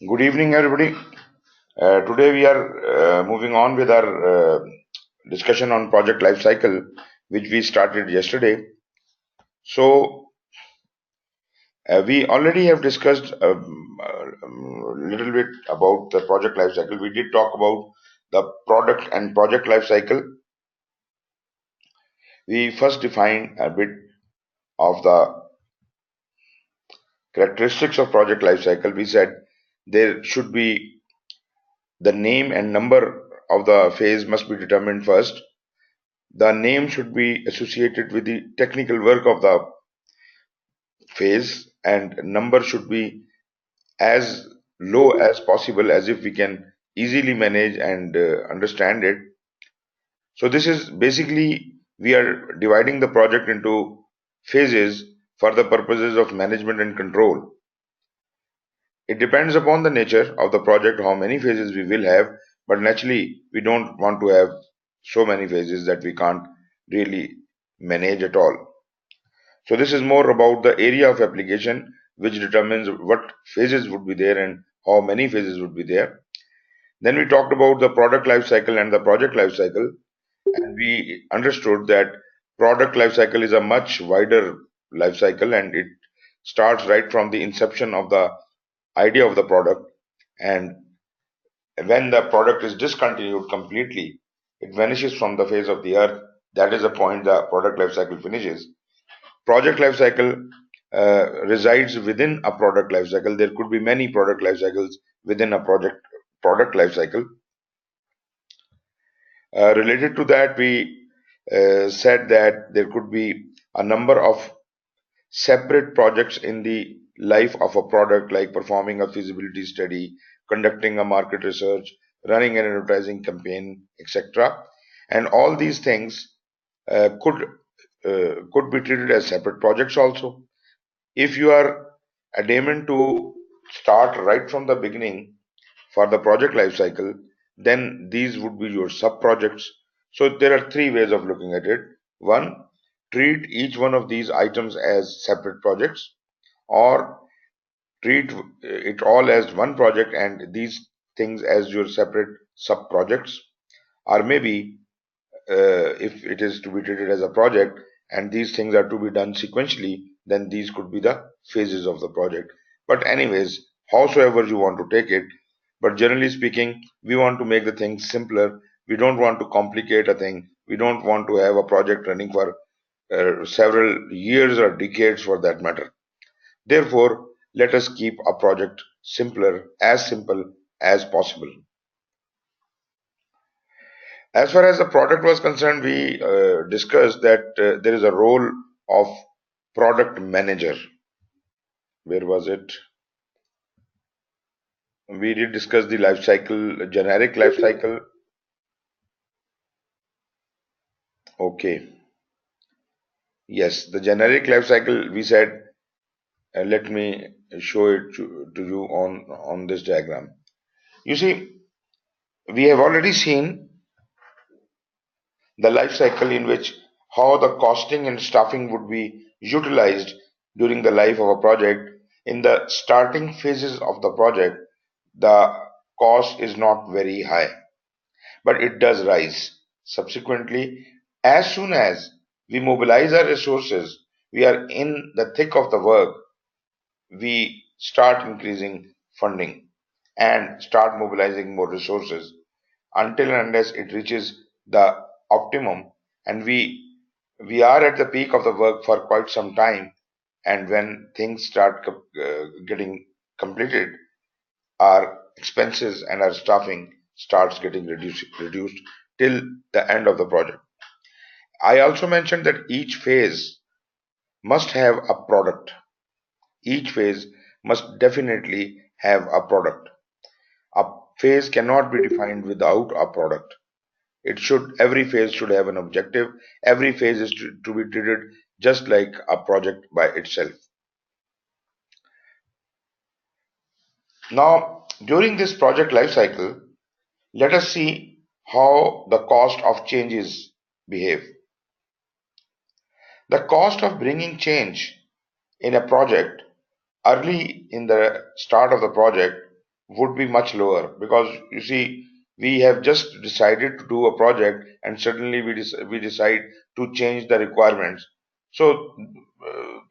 Good evening, everybody. Today we are moving on with our discussion on project lifecycle, which we started yesterday. So we already have discussed a little bit about the project lifecycle. We did talk about the product and project lifecycle. We first defined a bit of the characteristics of project lifecycle. We said there should be the name and number of the phase must be determined first. The name should be associated with the technical work of the phase, and number should be as low as possible, as if we can easily manage and understand it. So this is basically, we are dividing the project into phases for the purposes of management and control. It depends upon the nature of the project how many phases we will have, but naturally we don't want to have so many phases that we can't really manage at all. So this is more about the area of application, which determines what phases would be there and how many phases would be there. Then we talked about the product life cycle and the project life cycle, and we understood that product life cycle is a much wider life cycle, and it starts right from the inception of the idea of the product, and when the product is discontinued completely, it vanishes from the face of the earth. That is the point the product life cycle finishes. Project life cycle resides within a product life cycle. There could be many product life cycles within a product life cycle. Related to that, we said that there could be a number of separate projects in the life of a product, like performing a feasibility study, conducting a market research, running an advertising campaign, etc. And all these things could be treated as separate projects also. If you are adamant to start right from the beginning for the project life cycle, then these would be your sub projects. So there are three ways of looking at it. One, treat each one of these items as separate projects, or treat it all as one project and these things as your separate sub projects. Or maybe if it is to be treated as a project and these things are to be done sequentially, then these could be the phases of the project. But anyways, howsoever you want to take it, but generally speaking, we want to make the things simpler. We don't want to complicate a thing. We don't want to have a project running for several years or decades for that matter. Therefore, let us keep a project simpler, as simple as possible. As far as the product was concerned, we discussed that there is a role of product manager. Where was it? We did discuss the life cycle, generic life cycle. Okay. Yes, the generic life cycle, we said, let me show it to you on this diagram. You see, we have already seen the life cycle in which how the costing and staffing would be utilized during the life of a project. In the starting phases of the project, the cost is not very high, but it does rise. Subsequently, as soon as we mobilize our resources, we are in the thick of the work, we start increasing funding and start mobilizing more resources until and unless it reaches the optimum, and we are at the peak of the work for quite some time, and when things start getting completed, our expenses and our staffing starts getting reduced till the end of the project. I also mentioned that each phase must have a product. Each phase must definitely have a product. A phase cannot be defined without a product. Every phase should have an objective. Every phase is to be treated just like a project by itself. Now, during this project life cycle, let us see how the cost of changes behave. The cost of bringing change in a project early in the start of the project would be much lower, because you see, we have just decided to do a project and suddenly we decide to change the requirements. So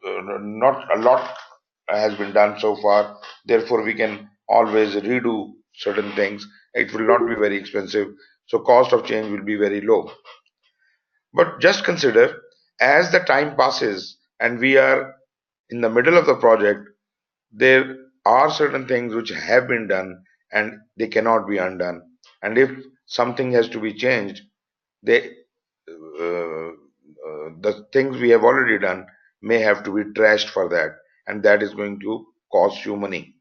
not a lot has been done so far, therefore we can always redo certain things. It will not be very expensive, so cost of change will be very low. But just consider, as the time passes and we are in the middle of the project, there are certain things which have been done and they cannot be undone. And if something has to be changed, they the things we have already done may have to be trashed for that, and that is going to cost you money.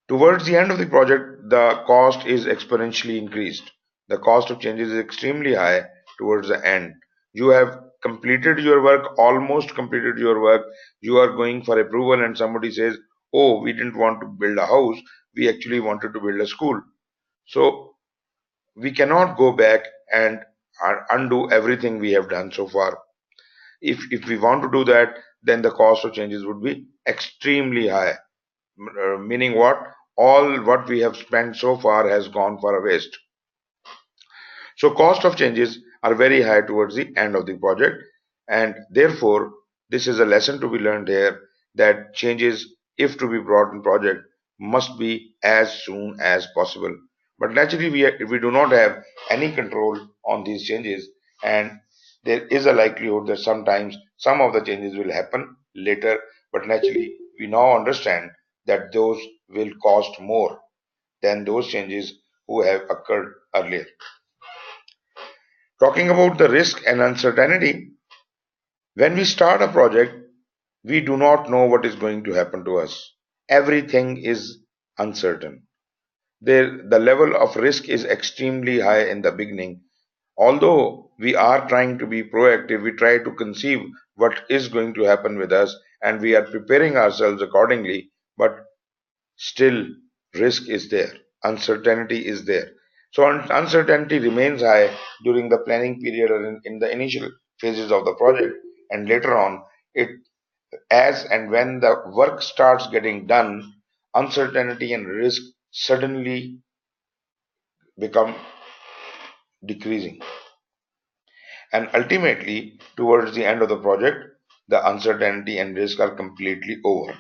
Towards the end of the project, the cost is exponentially increased. The cost of changes is extremely high towards the end. You have completed your work, almost completed your work. You are going for approval, and somebody says, "Oh, we didn't want to build a house. We actually wanted to build a school." So we cannot go back and undo everything we have done so far. If we want to do that, then the cost of changes would be extremely high. Meaning what? All what we have spent so far has gone for a waste. So cost of changes are very high towards the end of the project, and therefore this is a lesson to be learned here, that changes, if to be brought in project, must be as soon as possible. But naturally we do not have any control on these changes, and there is a likelihood that sometimes some of the changes will happen later, but naturally we now understand that those will cost more than those changes who have occurred earlier. Talking about the risk and uncertainty, when we start a project, we do not know what is going to happen to us. Everything is uncertain. The level of risk is extremely high in the beginning. Although we are trying to be proactive, we try to conceive what is going to happen with us and we are preparing ourselves accordingly, but still risk is there, uncertainty is there. So uncertainty remains high during the planning period or in the initial phases of the project, and later on, it as and when the work starts getting done, uncertainty and risk suddenly become decreasing. And ultimately, towards the end of the project, the uncertainty and risk are completely over.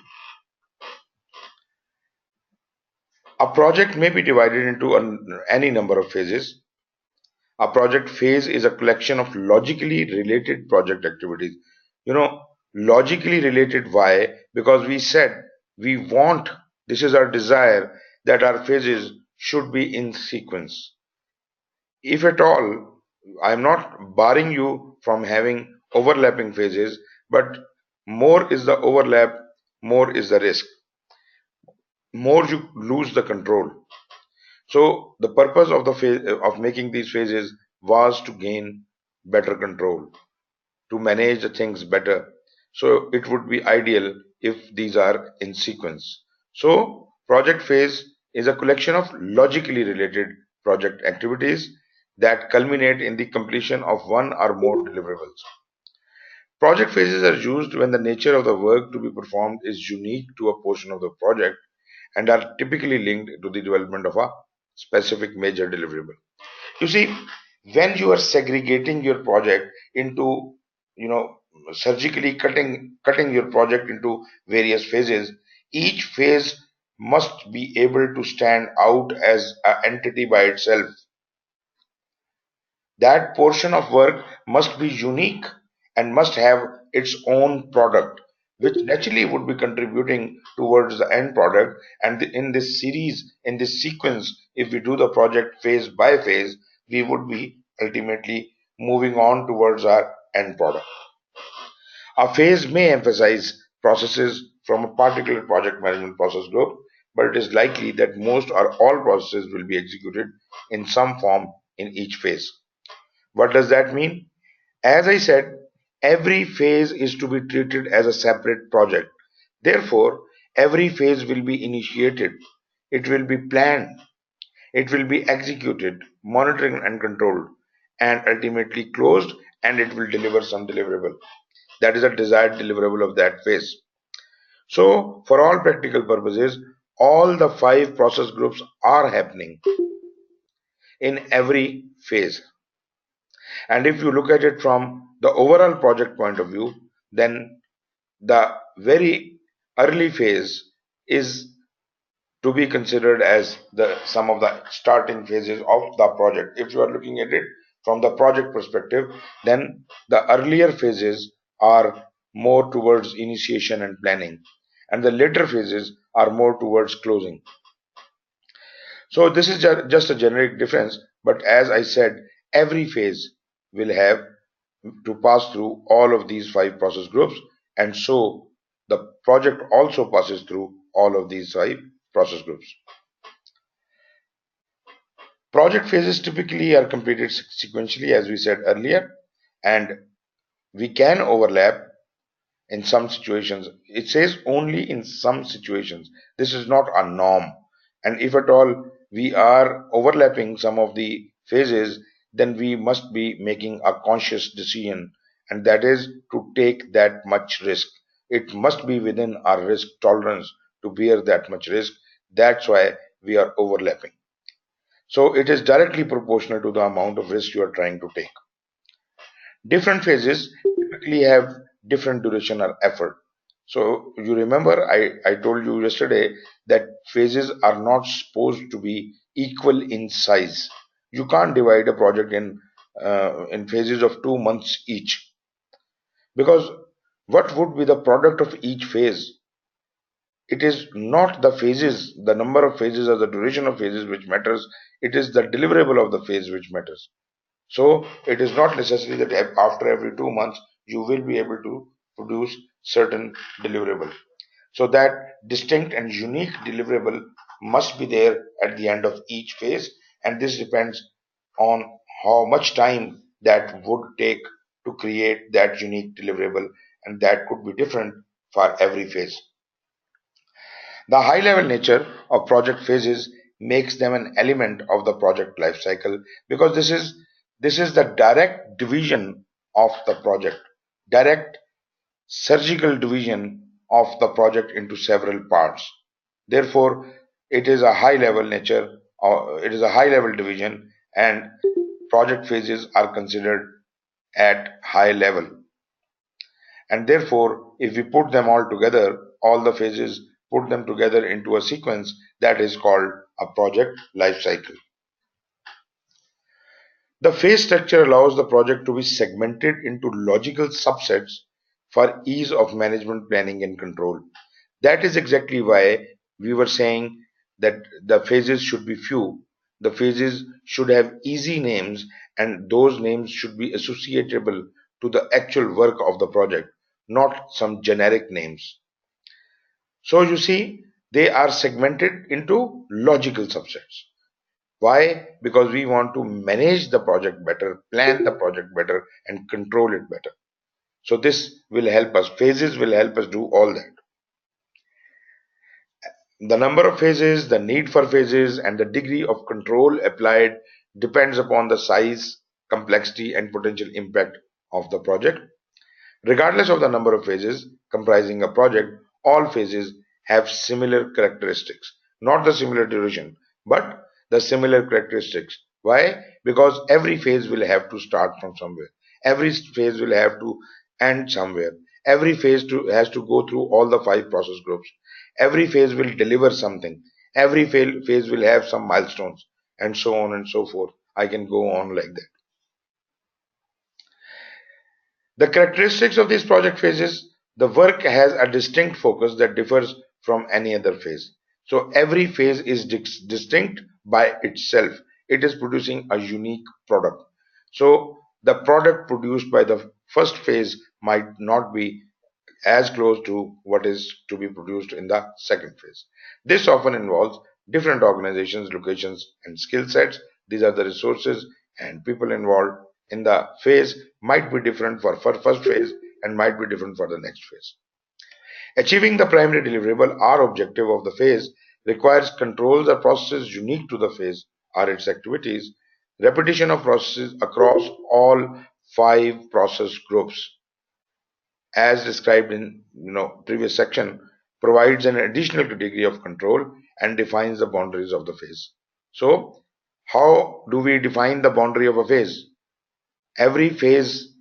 A project may be divided into any number of phases. A project phase is a collection of logically related project activities. You know, logically related, why? Because we said we want, this is our desire, that our phases should be in sequence. If at all, I'm not barring you from having overlapping phases, but more is the overlap, more is the risk, more you lose the control. So the purpose of the phase, of making these phases was to gain better control, to manage the things better. So it would be ideal if these are in sequence. So project phase is a collection of logically related project activities that culminate in the completion of one or more deliverables. Project phases are used when the nature of the work to be performed is unique to a portion of the project and are typically linked to the development of a specific major deliverable. You see, when you are segregating your project into, you know, surgically cutting your project into various phases, each phase must be able to stand out as an entity by itself. That portion of work must be unique and must have its own product, which naturally would be contributing towards the end product. And in this series, in this sequence, if we do the project phase by phase, we would be ultimately moving on towards our end product. A phase may emphasize processes from a particular project management process group, but it is likely that most or all processes will be executed in some form in each phase. What does that mean? As I said, every phase is to be treated as a separate project. Therefore, every phase will be initiated, it will be planned, it will be executed, monitored and controlled, and ultimately closed, and it will deliver some deliverable. That is a desired deliverable of that phase. So, for all practical purposes, all the five process groups are happening in every phase. And if you look at it from the overall project point of view, then the very early phase is to be considered as the some of the starting phases of the project. If you are looking at it from the project perspective, then the earlier phases are more towards initiation and planning, and the later phases are more towards closing. So this is just a generic difference, but as I said, every phase will have to pass through all of these five process groups, and so the project also passes through all of these five process groups. Project phases typically are completed sequentially, as we said earlier, and we can overlap in some situations. It says only in some situations. This is not a norm. And if at all we are overlapping some of the phases, then we must be making a conscious decision, and that is to take that much risk. It must be within our risk tolerance to bear that much risk. That's why we are overlapping. So it is directly proportional to the amount of risk you are trying to take. Different phases typically have different duration or effort. So you remember I told you yesterday that phases are not supposed to be equal in size. You can't divide a project in phases of 2 months each, because what would be the product of each phase? It is not the phases, the number of phases or the duration of phases which matters. It is the deliverable of the phase which matters. So it is not necessary that after every 2 months you will be able to produce certain deliverable. So that distinct and unique deliverable must be there at the end of each phase, and this depends on how much time that would take to create that unique deliverable, and that could be different for every phase. The high level nature of project phases makes them an element of the project lifecycle, because this is the direct division of the project, direct surgical division of the project into several parts. Therefore, it is a high level nature, or it is a high level division, and project phases are considered at high level. And therefore, if we put them all together, all the phases, put them together into a sequence, that is called a project life cycle. The phase structure allows the project to be segmented into logical subsets for ease of management, planning, and control. That is exactly why we were saying that the phases should be few. The phases should have easy names, and those names should be associatable to the actual work of the project, not some generic names. So you see, they are segmented into logical subsets. Why? Because we want to manage the project better, plan the project better, and control it better. So this will help us. Phases will help us do all that. The number of phases, the need for phases, and the degree of control applied depends upon the size, complexity, and potential impact of the project. Regardless of the number of phases comprising a project, all phases have similar characteristics, not the similar duration, but the similar characteristics. Why? Because every phase will have to start from somewhere. Every phase will have to end somewhere. Every phase has to go through all the five process groups. Every phase will deliver something. Every phase will have some milestones, and so on and so forth. I can go on like that. The characteristics of these project phases: the work has a distinct focus that differs from any other phase. So every phase is distinct by itself. It is producing a unique product. So the product produced by the first phase might not be as close to what is to be produced in the second phase. This often involves different organizations, locations, and skill sets. These are the resources and people involved in the phase might be different for first phase and might be different for the next phase. Achieving the primary deliverable or objective of the phase requires controls or processes unique to the phase or its activities, repetition of processes across all five process groups, as described in previous section, provides an additional degree of control and defines the boundaries of the phase. So, how do we define the boundary of a phase? Every phase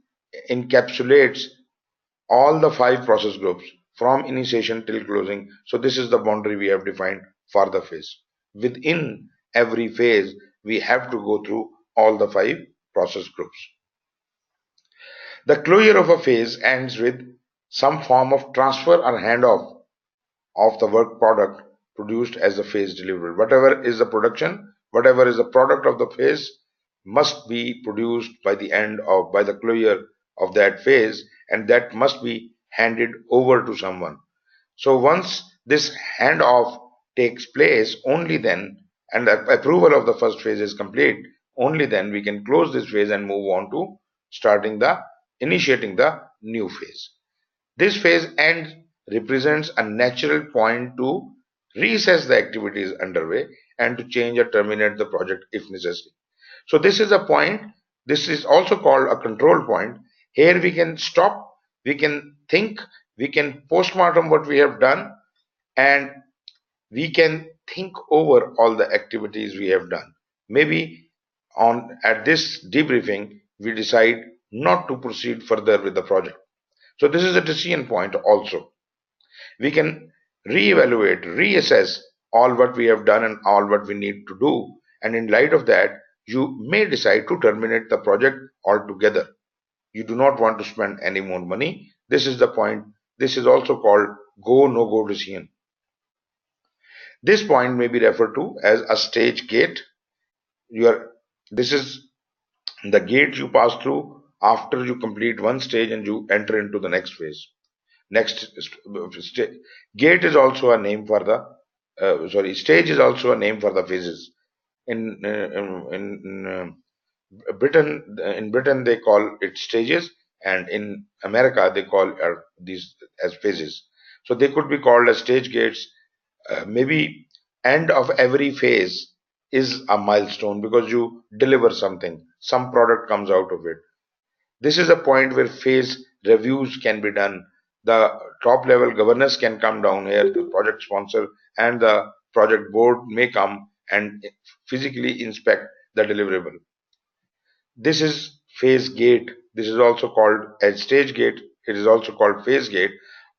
encapsulates all the 5 process groups from initiation till closing. So this is the boundary we have defined for the phase. Within every phase, we have to go through all the 5 process groups. The closure of a phase ends with some form of transfer or handoff of the work product produced as the phase delivered. Whatever is the production, whatever is the product of the phase must be produced by the end of by the closure of that phase, and that must be handed over to someone. So once this handoff takes place, only then, and the approval of the first phase is complete, only then we can close this phase and move on to initiating the new phase. This phase end represents a natural point to reassess the activities underway and to change or terminate the project if necessary. So this is a point. This is also called a control point. Here we can stop, we can think, we can postmortem what we have done, and we can think over all the activities we have done. Maybe on at this debriefing, we decide not to proceed further with the project. So this is a decision point also. We can reevaluate, reassess all what we have done and all what we need to do. And in light of that, you may decide to terminate the project altogether. You do not want to spend any more money. This is the point. This is also called go no go decision. This point may be referred to as a stage gate. This is the gate you pass through after you complete one stage and you enter into the next phase. Gate is also a name for the stage is also a name for the phases. In Britain they call it stages, and in America they call these as phases. So they could be called as stage gates. Maybe end of every phase is a milestone because you deliver something, some product comes out of it. This is a point where phase reviews can be done. The top level governors can come down here, the project sponsor and the project board may come and physically inspect the deliverable. This is phase gate. This is also called as stage gate. It is also called phase gate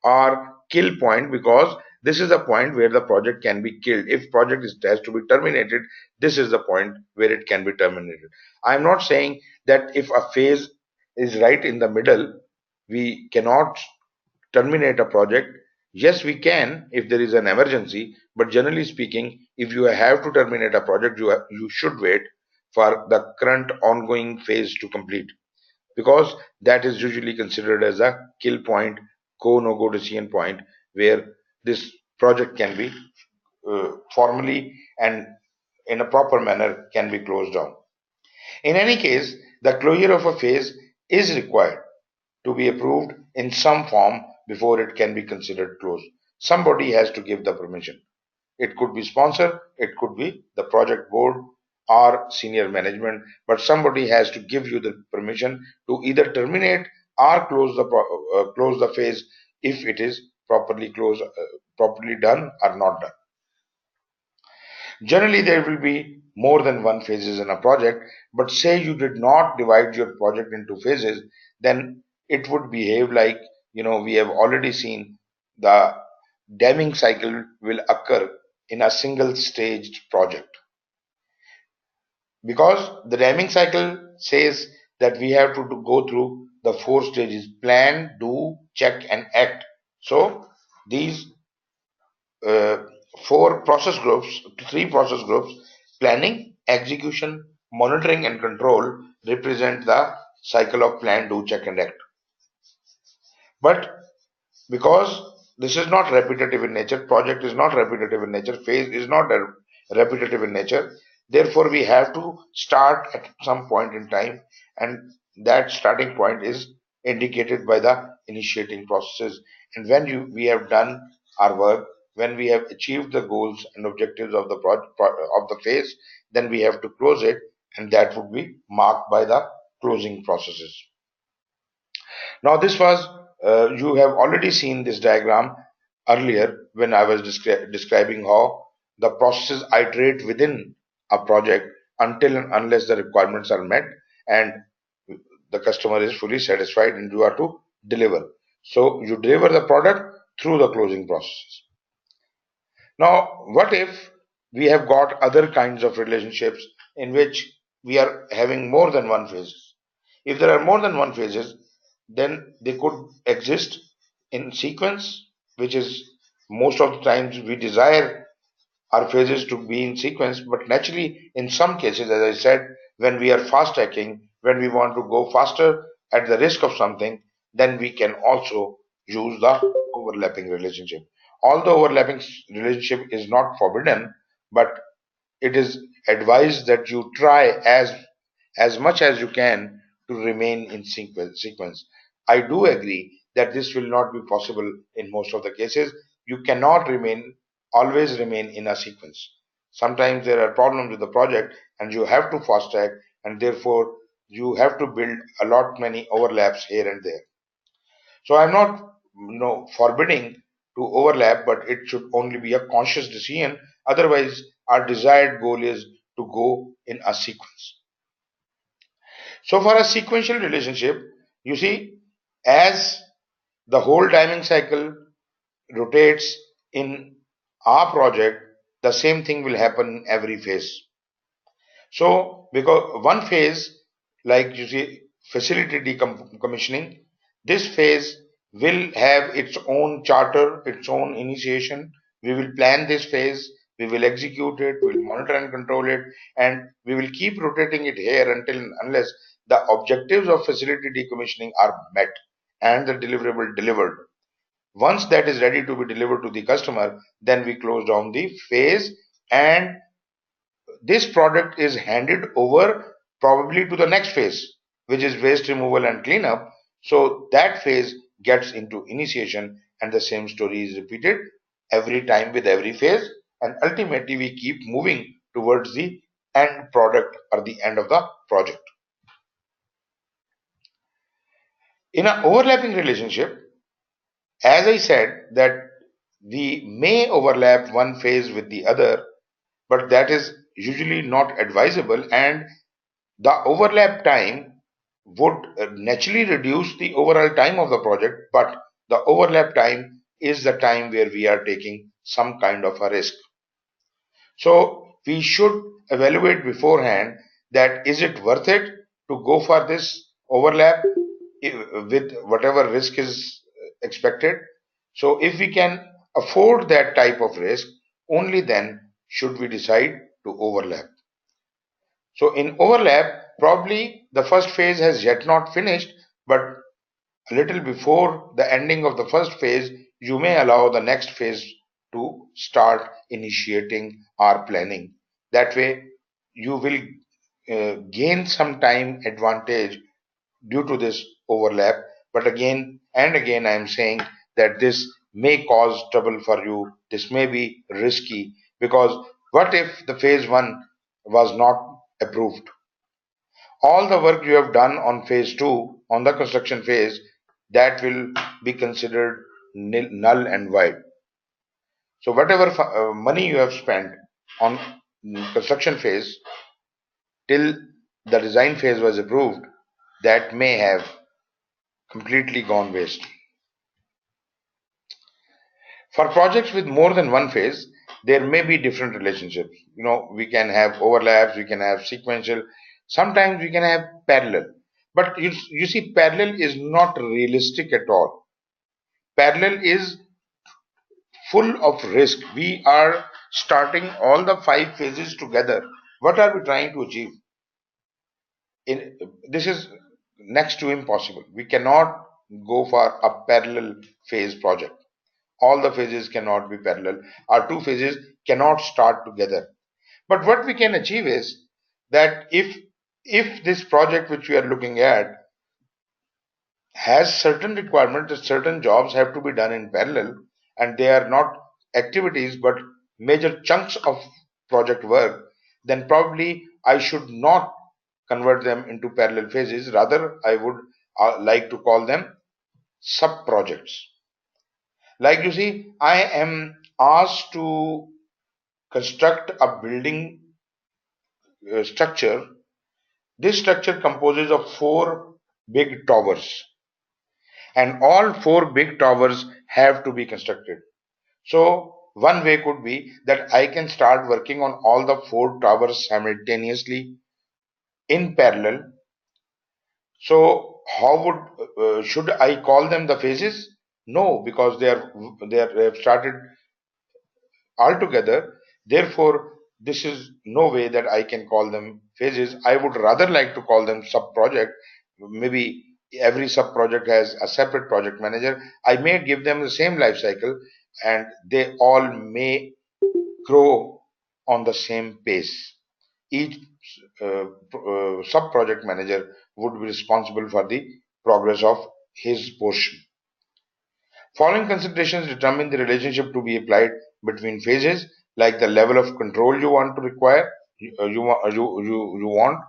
or kill point because this is the point where the project can be killed. If project has to be terminated, this is the point where it can be terminated. I am not saying that if a phase is right in the middle, we cannot terminate a project. Yes, we can if there is an emergency, but generally speaking, if you have to terminate a project, you should wait for the current ongoing phase to complete because that is usually considered as a kill point, go no go decision point where this project can be formally and in a proper manner can be closed down. In any case, the closure of a phase is required to be approved in some form before it can be considered closed. Somebody has to give the permission. It could be sponsor, it could be the project board or senior management, but somebody has to give you the permission to either terminate or close the phase if it is properly done or not done. Generally, there will be more than one phases in a project, but say you did not divide your project into phases, then it would behave like, we have already seen the damming cycle will occur in a single staged project. Because the damming cycle says that we have to go through the 4 stages: plan, do, check, and act. So these uh, 3 process groups, planning, execution, monitoring, and control, represent the cycle of plan, do, check, and act. But because this is not repetitive in nature, project is not repetitive in nature, phase is not repetitive in nature, therefore we have to start at some point in time, and that starting point is indicated by the initiating processes. And when we have done our work, when we have achieved the goals and objectives of the of the phase, then we have to close it, and that would be marked by the closing processes. Now this was, you have already seen this diagram earlier when I was describing how the processes iterate within a project until and unless the requirements are met and the customer is fully satisfied and you are to deliver. So you deliver the product through the closing process. Now, what if we have got other kinds of relationships in which we are having more than one phases? If there are more than one phases, then they could exist in sequence, which is most of the times we desire our phases to be in sequence, but naturally, in some cases, as I said, when we are fast tracking, when we want to go faster at the risk of something, then we can also use the overlapping relationship. Although overlapping relationship is not forbidden, but it is advised that you try as much as you can to remain in sequence. I do agree that this will not be possible in most of the cases. You cannot always remain in a sequence. Sometimes there are problems with the project and you have to fast track, and therefore you have to build a lot many overlaps here and there. So I'm not forbidding to overlap, but it should only be a conscious decision. Otherwise, our desired goal is to go in a sequence. So for a sequential relationship, you see, as the whole timing cycle rotates in our project, the same thing will happen in every phase. So because one phase, like you see, facility decommissioning, this phase will have its own charter, its own initiation. We will plan this phase, we will execute it, we will monitor and control it, and we will keep rotating it here until and unless the objectives of facility decommissioning are met and the deliverable delivered. Once that is ready to be delivered to the customer, then we close down the phase and this product is handed over probably to the next phase, which is waste removal and cleanup. So that phase gets into initiation and the same story is repeated every time with every phase. And ultimately we keep moving towards the end product or the end of the project. In an overlapping relationship, as I said that we may overlap one phase with the other, but that is usually not advisable, and the overlap time would naturally reduce the overall time of the project, but the overlap time is the time where we are taking some kind of a risk. So we should evaluate beforehand that is it worth it to go for this overlap with whatever risk is expected. So if we can afford that type of risk, only then should we decide to overlap. So in overlap, probably the first phase has yet not finished, but a little before the ending of the first phase, you may allow the next phase to start initiating or planning. That way, you will gain some time advantage due to this overlap. But again and again, I am saying that this may cause trouble for you. This may be risky because what if the phase one was not approved? All the work you have done on phase two, on the construction phase, that will be considered null and void. So whatever money you have spent on construction phase till the design phase was approved, that may have completely gone waste. For projects with more than one phase, there may be different relationships. We can have overlaps, we can have sequential, sometimes we can have parallel. But you see, parallel is not realistic at all. Parallel is full of risk. We are starting all the five phases together. What are we trying to achieve? This is next to impossible. We cannot go for a parallel phase project. All the phases cannot be parallel. Our two phases cannot start together. But what we can achieve is that if this project which we are looking at has certain requirements that certain jobs have to be done in parallel, and they are not activities but major chunks of project work, then probably I should not convert them into parallel phases. Rather, I would like to call them sub projects. Like you see, I am asked to construct a building structure. This structure composes of four big towers, and all four big towers have to be constructed. So one way could be that I can start working on all the four towers simultaneously in parallel. So how would should I call them the phases? No, because they have started altogether. Therefore, this is no way that I can call them phases. I would rather like to call them sub-project. Maybe every sub-project has a separate project manager. I may give them the same life cycle, and they all may grow on the same pace. Each sub-project manager would be responsible for the progress of his portion. Following considerations determine the relationship to be applied between phases, like the level of control you want to require, you want,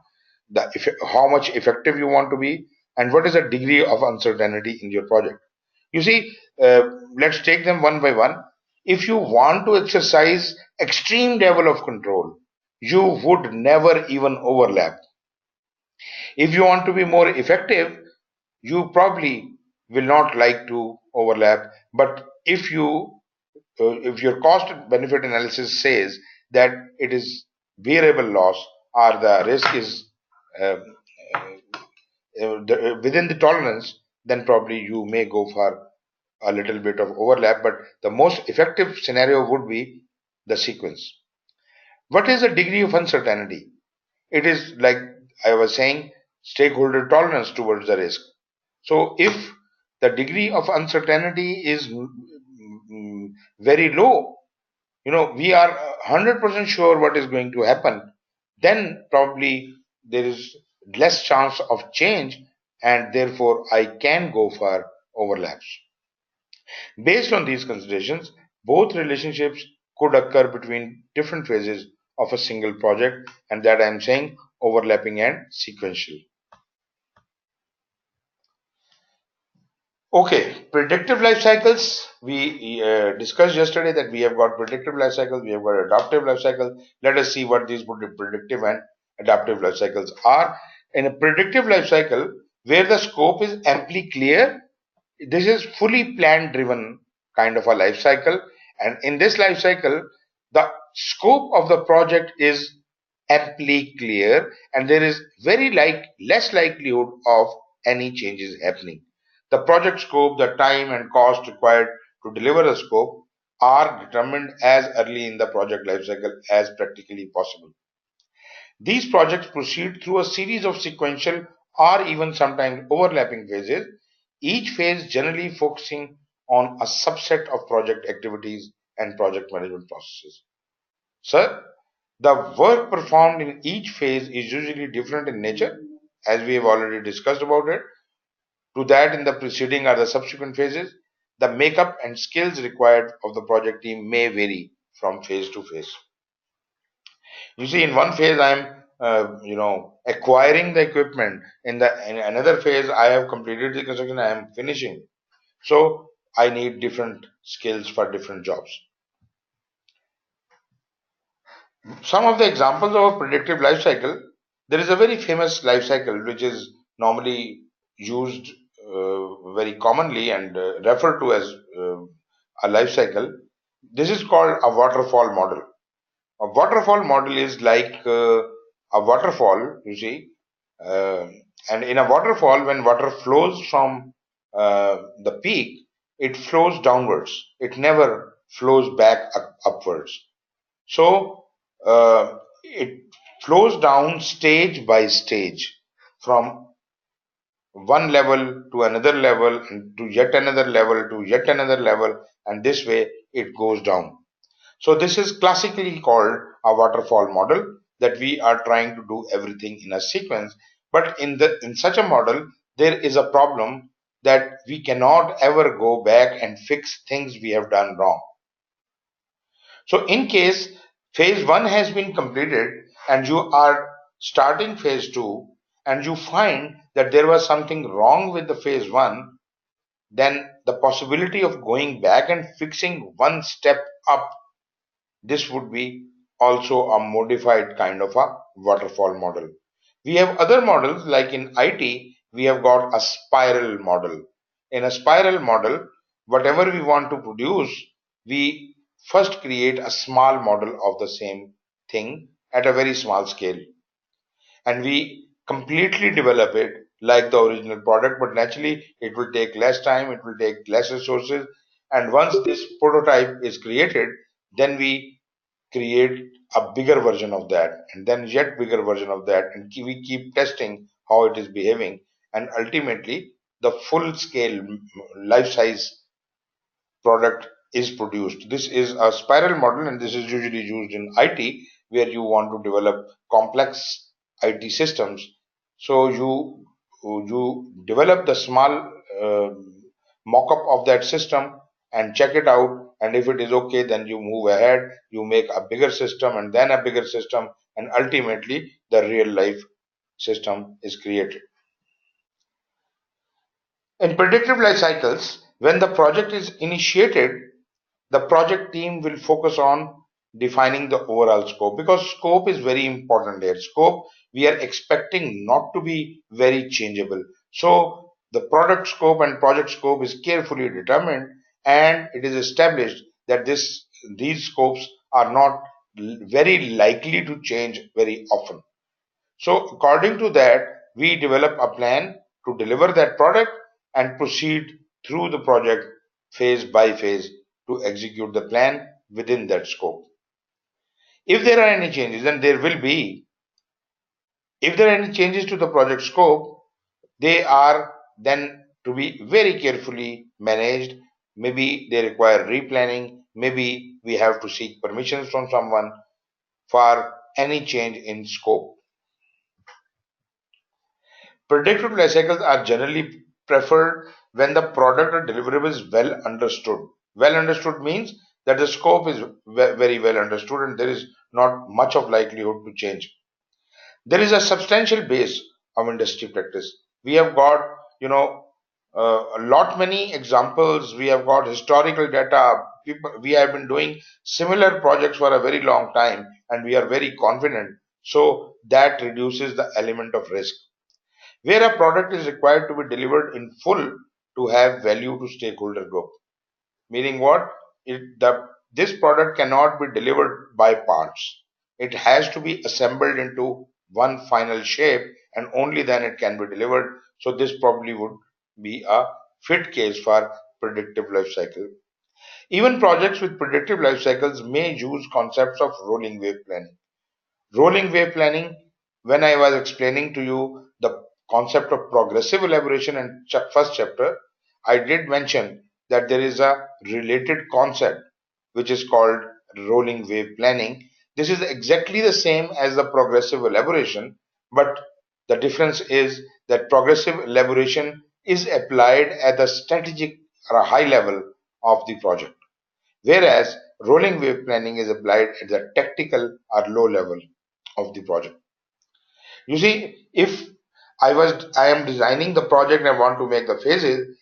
how much effective you want to be, and what is the degree of uncertainty in your project. You see, let's take them one by one. If you want to exercise extreme level of control, you would never even overlap. If you want to be more effective, you probably will not like to overlap. But if your cost benefit analysis says that it is bearable loss or the risk is um, within the tolerance, then probably you may go for a little bit of overlap. But the most effective scenario would be the sequence. What is the degree of uncertainty? It is like I was saying, stakeholder tolerance towards the risk. So if the degree of uncertainty is very low, we are 100% sure what is going to happen, then probably there is less chance of change, and therefore I can go for overlaps. Based on these considerations, both relationships could occur between different phases of a single project, and that I am saying overlapping and sequential. Okay, predictive life cycles. We discussed yesterday that we have got predictive life cycles, we have got adaptive life cycle. Let us see what these predictive and adaptive life cycles are. In a predictive life cycle, where the scope is amply clear, this is fully plan driven kind of a life cycle. And in this life cycle, the scope of the project is amply clear, and there is very less likelihood of any changes happening. The project scope, the time and cost required to deliver the scope are determined as early in the project lifecycle as practically possible. These projects proceed through a series of sequential or even sometimes overlapping phases, each phase generally focusing on a subset of project activities and project management processes. Sir, the work performed in each phase is usually different in nature, as we have already discussed about it. To that, in the preceding or the subsequent phases, the makeup and skills required of the project team may vary from phase to phase. You see, in one phase, I'm acquiring the equipment. In another phase, I have completed the construction. I am finishing. So I need different skills for different jobs. Some of the examples of a predictive life cycle. There is a very famous life cycle which is normally used very commonly and referred to as a life cycle. This is called a waterfall model. A waterfall model is like a waterfall, you see, uh, and in a waterfall, when water flows from the peak, it flows downwards. It never flows back upwards. So it flows down stage by stage from one level to another level and to yet another level to yet another level, and this way it goes down. So this is classically called a waterfall model, that we are trying to do everything in a sequence. But in such a model, there is a problem that we cannot ever go back and fix things we have done wrong. So in case phase 1 has been completed and you are starting phase 2 and you find that there was something wrong with the phase 1, then the possibility of going back and fixing one step up, this would be also a modified kind of a waterfall model. We have other models like in IT, we have got a spiral model. In a spiral model, whatever we want to produce, we first create a small model of the same thing at a very small scale, and we completely develop it like the original product, but naturally it will take less time, it will take less resources, and once this prototype is created, then we create a bigger version of that, and then yet bigger version of that, and we keep testing how it is behaving, and ultimately the full scale life size product is produced. This is a spiral model, and this is usually used in IT where you want to develop complex IT systems. So you develop the small uh, mock-up of that system and check it out, and if it is okay, then you move ahead, you make a bigger system and then a bigger system, and ultimately the real life system is created. In predictive life cycles, when the project is initiated, the project team will focus on defining the overall scope, because scope is very important here. Scope we are expecting not to be very changeable. So the product scope and project scope is carefully determined, and it is established that these scopes are not very likely to change very often. So according to that, we develop a plan to deliver that product and proceed through the project phase by phase to execute the plan within that scope. If there are any changes, and there will be, if there are any changes to the project scope, they are then to be very carefully managed. Maybe they require replanning, maybe we have to seek permissions from someone for any change in scope. Predictive life cycles are generally preferred when the product or deliverable is well understood. Well understood means that the scope is very well understood and there is not much of likelihood to change. There is a substantial base of industry practice. We have got, a lot many examples. We have got historical data. We have been doing similar projects for a very long time, and we are very confident. So that reduces the element of risk. Where a product is required to be delivered in full to have value to stakeholder group. Meaning what? This product cannot be delivered by parts. It has to be assembled into one final shape, and only then it can be delivered. So this probably would be a fit case for predictive life cycle. Even projects with predictive life cycles may use concepts of rolling wave planning. Rolling wave planning, when I was explaining to you the concept of progressive elaboration in first chapter, I did mention that there is a related concept which is called rolling wave planning. This is exactly the same as the progressive elaboration, but the difference is that progressive elaboration is applied at the strategic or a high level of the project, whereas rolling wave planning is applied at the tactical or low level of the project. You see, if I am designing the project and I want to make the phases,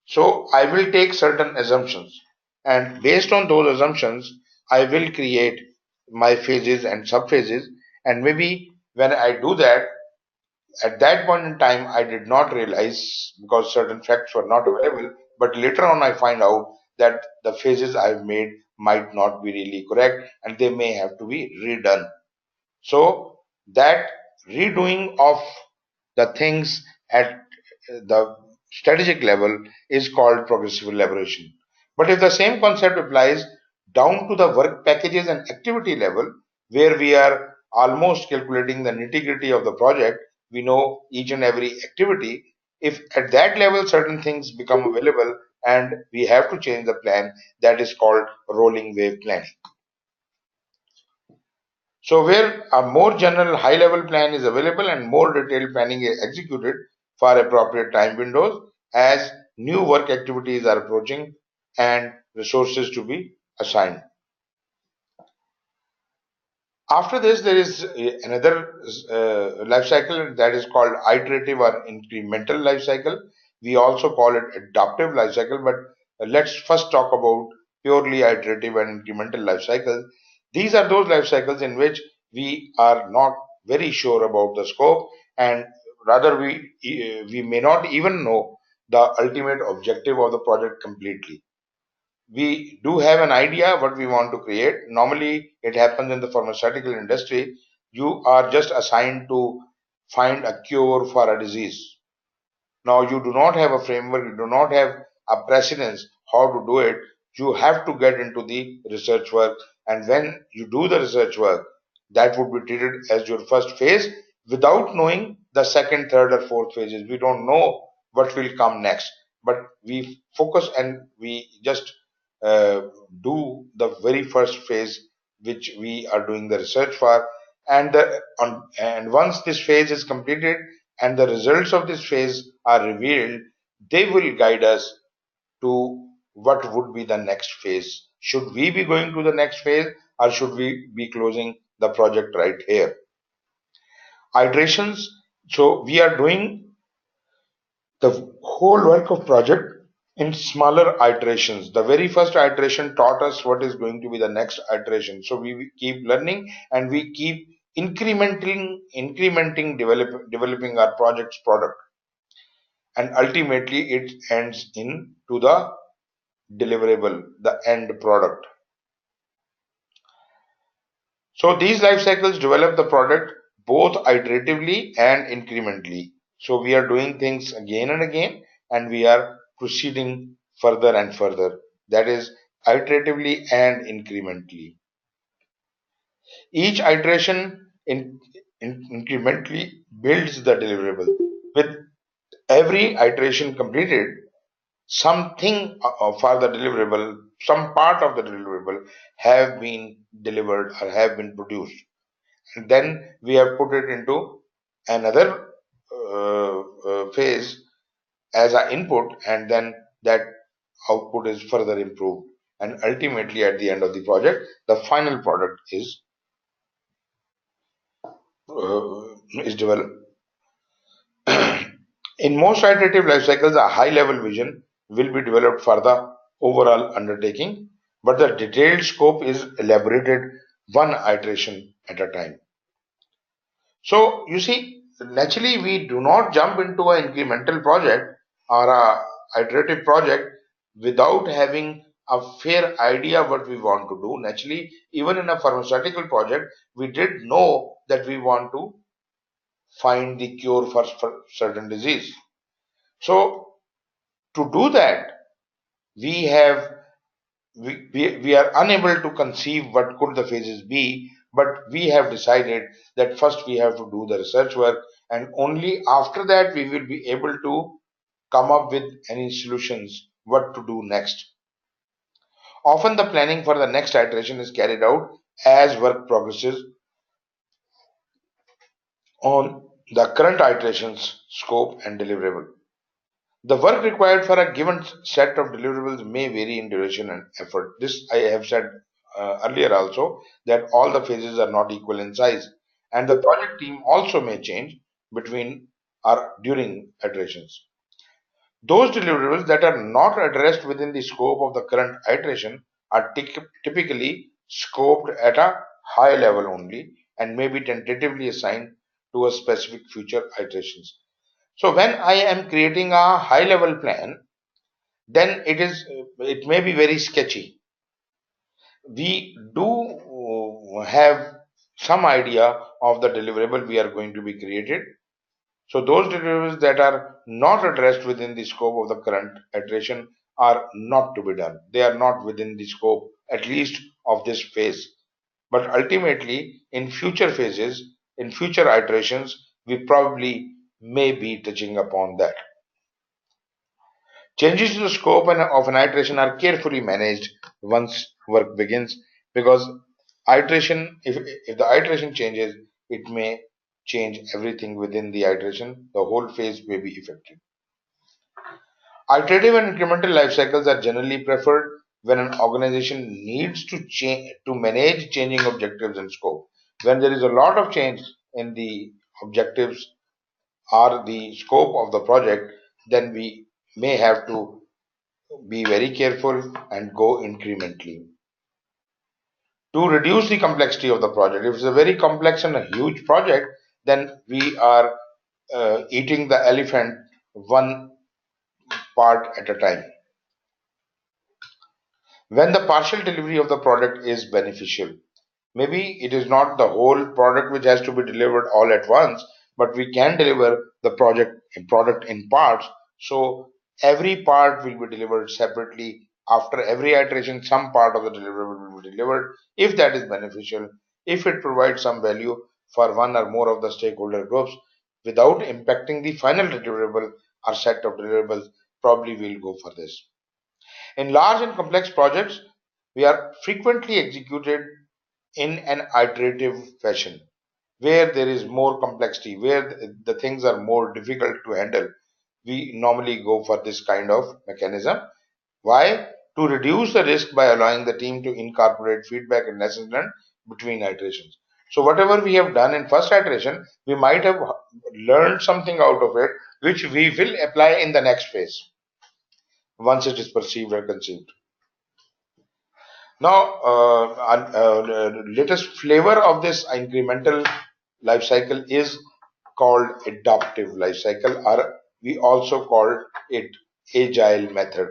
so I will take certain assumptions, and based on those assumptions, I will create my phases and subphases. And maybe when I do that, at that point in time, I did not realize because certain facts were not available. But later on, I find out that the phases I've made might not be really correct, and they may have to be redone. So that redoing of the things at the strategic level is called progressive elaboration. But if the same concept applies down to the work packages and activity level, where we are almost calculating the nitty-gritty of the project, we know each and every activity. If at that level certain things become available and we have to change the plan, that is called rolling wave planning. So where a more general high level plan is available and more detailed planning is executed for appropriate time windows as new work activities are approaching and resources to be assigned. After this, there is another life cycle that is called iterative or incremental life cycle. We also call it adaptive life cycle, but let's first talk about purely iterative and incremental life cycle. These are those life cycles in which we are not very sure about the scope, and rather we may not even know the ultimate objective of the project completely. We do have an idea what we want to create. Normally it happens in the pharmaceutical industry. You are just assigned to find a cure for a disease. Now you do not have a framework, you do not have a precedence how to do it. You have to get into the research work, and when you do the research work, that would be treated as your first phase without knowing the second, third, or fourth phases. We don't know what will come next, but we focus and we just uh, do the very first phase which we are doing the research for, and once this phase is completed and the results of this phase are revealed, they will guide us to what would be the next phase. Should we be going to the next phase, or should we be closing the project right here? Iterations. So we are doing the whole work of project in smaller iterations. The very first iteration taught us what is going to be the next iteration. So we keep learning and we keep developing our project's product, and ultimately it ends in to the deliverable, the end product. So these life cycles develop the product both iteratively and incrementally. So we are doing things again and again, and we are proceeding further and further. That is iteratively and incrementally. Each iteration incrementally builds the deliverable. With every iteration completed, something for the deliverable, some part of the deliverable have been delivered or have been produced. And then we have put it into another phase as an input, and then that output is further improved. And ultimately, at the end of the project, the final product is developed. In most iterative life cycles, a high level vision will be developed for the overall undertaking, but the detailed scope is elaborated one iteration at a time. So, you see, naturally, we do not jump into an incremental project or a iterative project without having a fair idea what we want to do. Naturally, even in a pharmaceutical project, we did know that we want to find the cure for certain disease. So, to do that, we have we are unable to conceive what could the phases be, but we have decided that first we have to do the research work, and only after that we will be able to come up with any solutions what to do next. Often the planning for the next iteration is carried out as work progresses on the current iteration's scope and deliverable. The work required for a given set of deliverables may vary in duration and effort. This I have said earlier also, that all the phases are not equal in size, and the project team also may change between or during iterations. Those deliverables that are not addressed within the scope of the current iteration are typically scoped at a high level only and may be tentatively assigned to a specific future iterations. So when I am creating a high level plan, then it may be very sketchy. We do have some idea of the deliverable we are going to be created. So those deliverables that are not addressed within the scope of the current iteration are not to be done. They are not within the scope, at least of this phase. But ultimately, in future phases, in future iterations, we probably may be touching upon that. Changes to the scope of an iteration are carefully managed once work begins, because if the iteration changes, it may change everything within the iteration. The whole phase may be affected. Iterative and incremental life cycles are generally preferred when an organization needs to change to manage changing objectives and scope. When there is a lot of change in the objectives or the scope of the project, then we may have to be very careful and go incrementally. to reduce the complexity of the project. If it's a very complex and a huge project, then we are eating the elephant one part at a time. When the partial delivery of the product is beneficial, maybe it is not the whole product which has to be delivered all at once, but we can deliver the product in parts. So every part will be delivered separately. After every iteration, some part of the deliverable will be delivered. If that is beneficial, if it provides some value for one or more of the stakeholder groups without impacting the final deliverable or set of deliverables, probably we'll go for this. In large and complex projects, we are frequently executed in an iterative fashion where there is more complexity, where the things are more difficult to handle. We normally go for this kind of mechanism. Why? To reduce the risk by allowing the team to incorporate feedback and lessons learned between iterations. So whatever we have done in first iteration, we might have learned something out of it, which we will apply in the next phase once it is perceived or conceived. Now, latest flavor of this incremental life cycle is called adaptive life cycle, or we also call it agile method.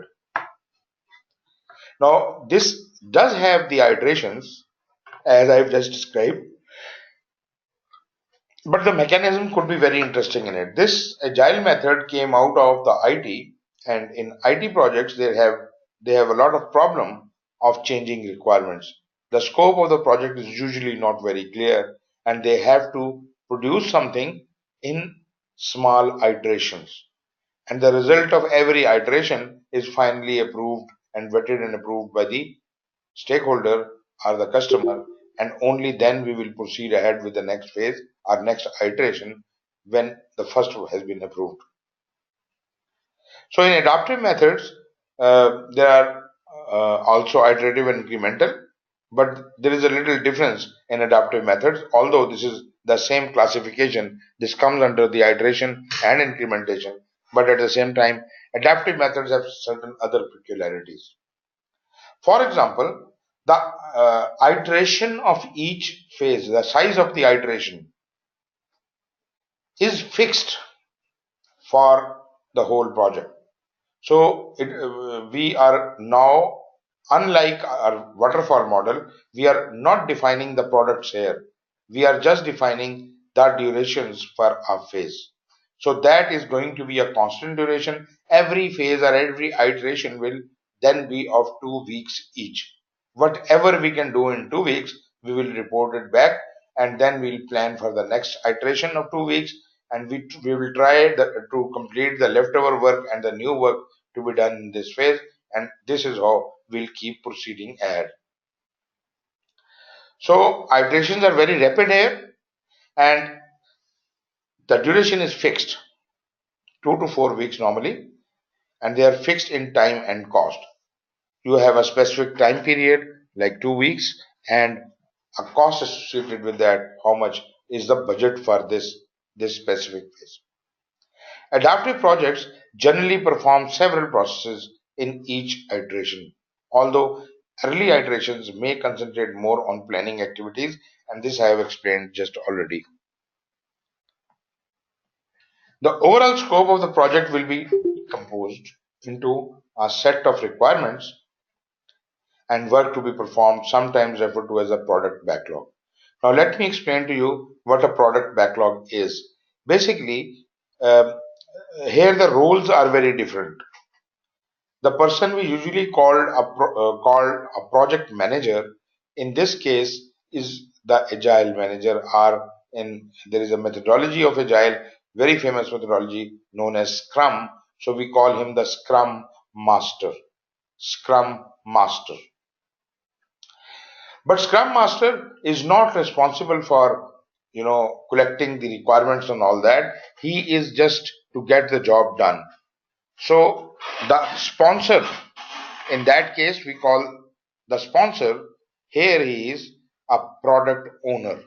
Now, this does have the iterations as I've just described, but the mechanism could be very interesting in it. This agile method came out of the IT, and in IT projects they have a lot of problem of changing requirements. The scope of the project is usually not very clear, and they have to produce something in small iterations. And the result of every iteration is finally approved and vetted and approved by the stakeholder or the customer, and only then we will proceed ahead with the next phase or next iteration when the first has been approved. So in adaptive methods, there are also iterative and incremental, but there is a little difference in adaptive methods. Although this is the same classification, this comes under the iteration and incrementation, but at the same time, adaptive methods have certain other peculiarities. For example, the iteration of each phase, the size of the iteration is fixed for the whole project. So we are now, unlike our waterfall model, we are not defining the products here. We are just defining the durations for a phase. So that is going to be a constant duration. Every phase or every iteration will then be of 2 weeks each. Whatever we can do in 2 weeks, we will report it back, and then we'll plan for the next iteration of 2 weeks, and we will try to complete the leftover work and the new work to be done in this phase, and this is how we'll keep proceeding ahead. So iterations are very rapid here, and the duration is fixed, 2 to 4 weeks normally, and they are fixed in time and cost. You have a specific time period like 2 weeks and a cost associated with that. How much is the budget for this specific phase? Adaptive projects generally perform several processes in each iteration, although early iterations may concentrate more on planning activities, and this I have explained just already. The overall scope of the project will be composed into a set of requirements and work to be performed, sometimes referred to as a product backlog. Now, let me explain to you what a product backlog is. Basically, here the roles are very different. The person we usually called a project manager in this case is the agile manager, or there is a methodology of agile, very famous methodology known as Scrum. So we call him the Scrum Master. Scrum Master. But Scrum Master is not responsible for collecting the requirements and all that. He is just to get the job done. So the sponsor, in that case we call the sponsor, here he is a product owner.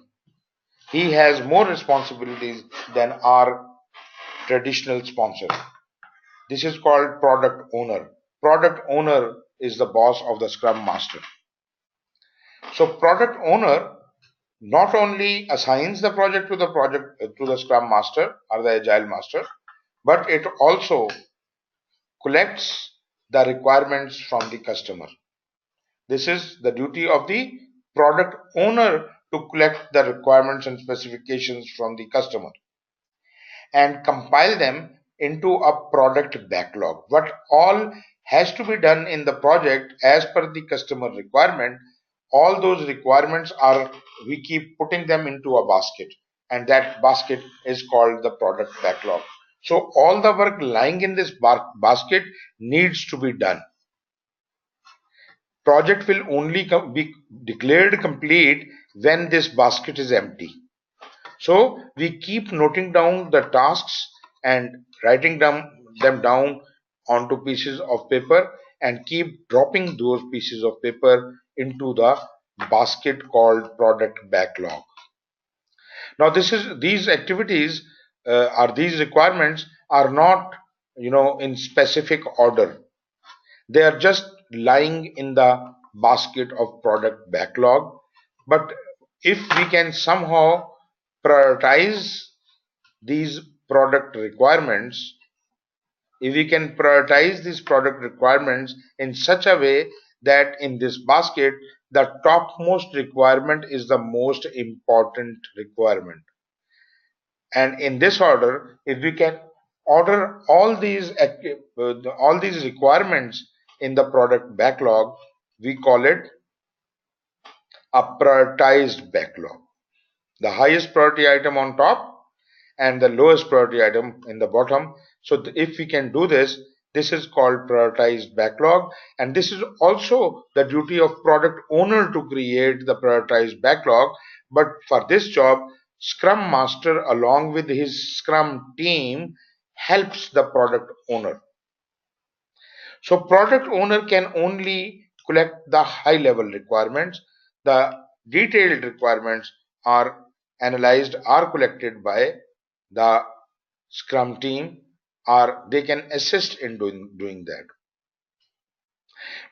He has more responsibilities than our traditional sponsor. This is called product owner. Product owner is the boss of the Scrum Master. So product owner not only assigns the project to the Scrum Master or the Agile Master, but it also collects the requirements from the customer. This is the duty of the product owner to collect the requirements and specifications from the customer and compile them into a product backlog. What all has to be done in the project as per the customer requirement, all those requirements are, we keep putting them into a basket, and that basket is called the product backlog. So all the work lying in this basket needs to be done. Project will only be declared complete when this basket is empty. So we keep noting down the tasks and writing them down onto pieces of paper and keep dropping those pieces of paper into the basket called product backlog. Now these activities or these requirements are not in specific order. They are just lying in the basket of product backlog. But if we can somehow prioritize these product requirements, if we can prioritize these product requirements in such a way that in this basket, the topmost requirement is the most important requirement. And in this order, if we can order all these requirements in the product backlog, we call it a prioritized backlog. The highest priority item on top and the lowest priority item in the bottom. So if we can do this, this is called prioritized backlog, and this is also the duty of product owner to create the prioritized backlog. But for this job, Scrum Master along with his Scrum team helps the product owner. So product owner can only collect the high level requirements. The detailed requirements are analyzed, are collected by the Scrum team, or they can assist in doing that.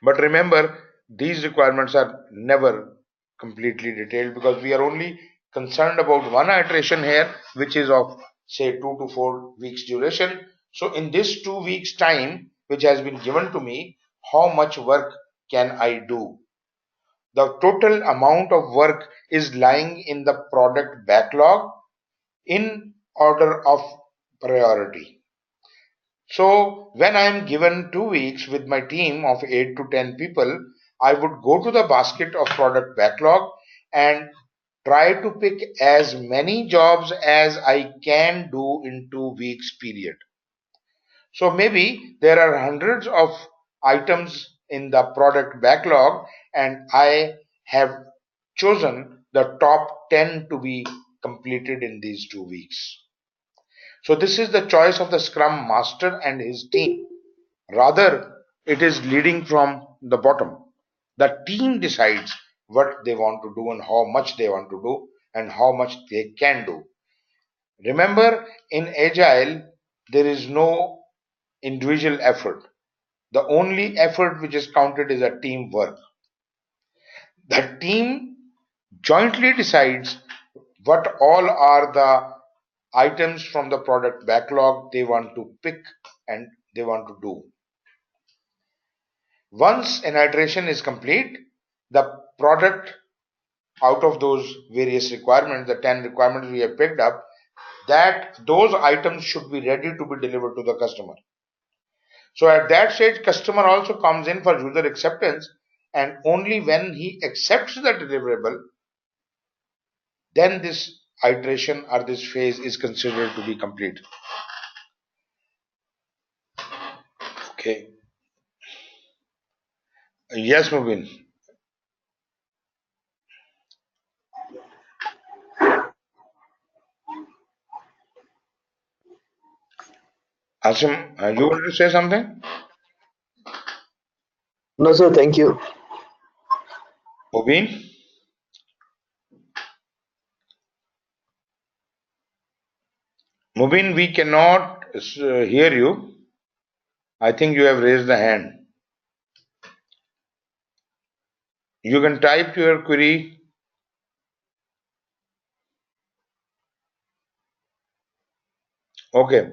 But remember, these requirements are never completely detailed because we are only concerned about one iteration here, which is of say 2 to 4 weeks duration. So in this 2 weeks time, which has been given to me, how much work can I do? The total amount of work is lying in the product backlog in order of priority. So when I am given 2 weeks with my team of 8 to 10 people, I would go to the basket of product backlog and try to pick as many jobs as I can do in 2 weeks period. So maybe there are hundreds of items in the product backlog and I have chosen the top 10 to be completed in these 2 weeks. So this is the choice of the Scrum Master and his team. Rather, it is leading from the bottom. The team decides what they want to do and how much they want to do and how much they can do. Remember, in Agile, there is no individual effort. The only effort which is counted is a teamwork. The team jointly decides what all are the items from the product backlog they want to pick and they want to do. Once an iteration is complete, the product out of those various requirements, the 10 requirements we have picked up, that those items should be ready to be delivered to the customer. So at that stage, customer also comes in for user acceptance, and only when he accepts the deliverable, then this iteration or this phase is considered to be complete. Okay. Yes, Mubin. Asim, you wanted to say something? No, sir, thank you. Mubin? Mubin, we cannot hear you. I think you have raised the hand. You can type your query. Okay.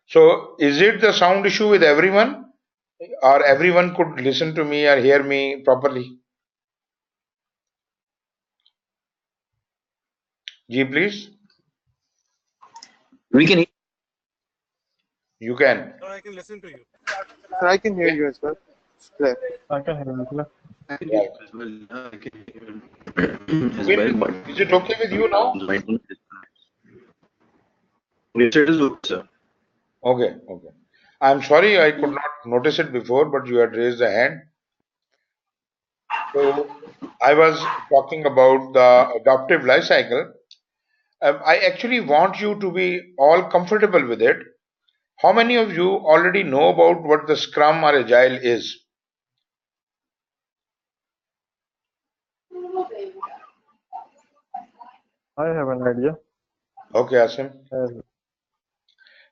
So is it the sound issue with everyone, or everyone could listen to me or hear me properly? Ji, please. We can. You can. Or I can listen to you. Sir, I can hear Okay. you as well. It's clear. I can hear you. I can hear Right. you as well. Yeah, I can hear you as Will, well, but is it okay with you now? my phone is. Yes, it is okay, sir. Okay. Okay. I'm sorry I could not notice it before, but you had raised a hand. So I was talking about the adaptive life cycle. I actually want you to be all comfortable with it. How many of you already know about what the Scrum or Agile is? I have an idea. Okay, Asim. As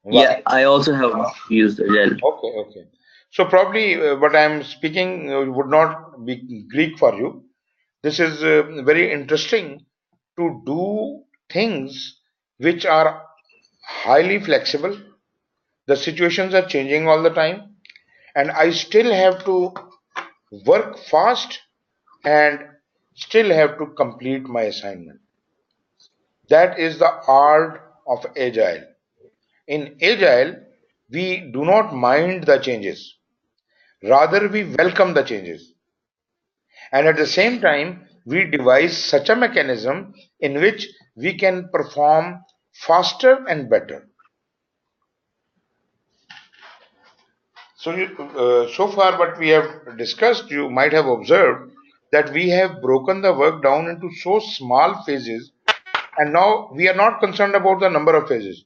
Yeah, Why? I also have used Agile. Okay, okay. So probably what I'm speaking would not be Greek for you. This is very interesting to do things which are highly flexible. The situations are changing all the time, and I still have to work fast and still have to complete my assignment. That is the art of Agile. In Agile, we do not mind the changes. Rather, we welcome the changes. And at the same time, we devise such a mechanism in which we can perform faster and better. So far, what we have discussed, you might have observed that we have broken the work down into so small phases, and now we are not concerned about the number of phases.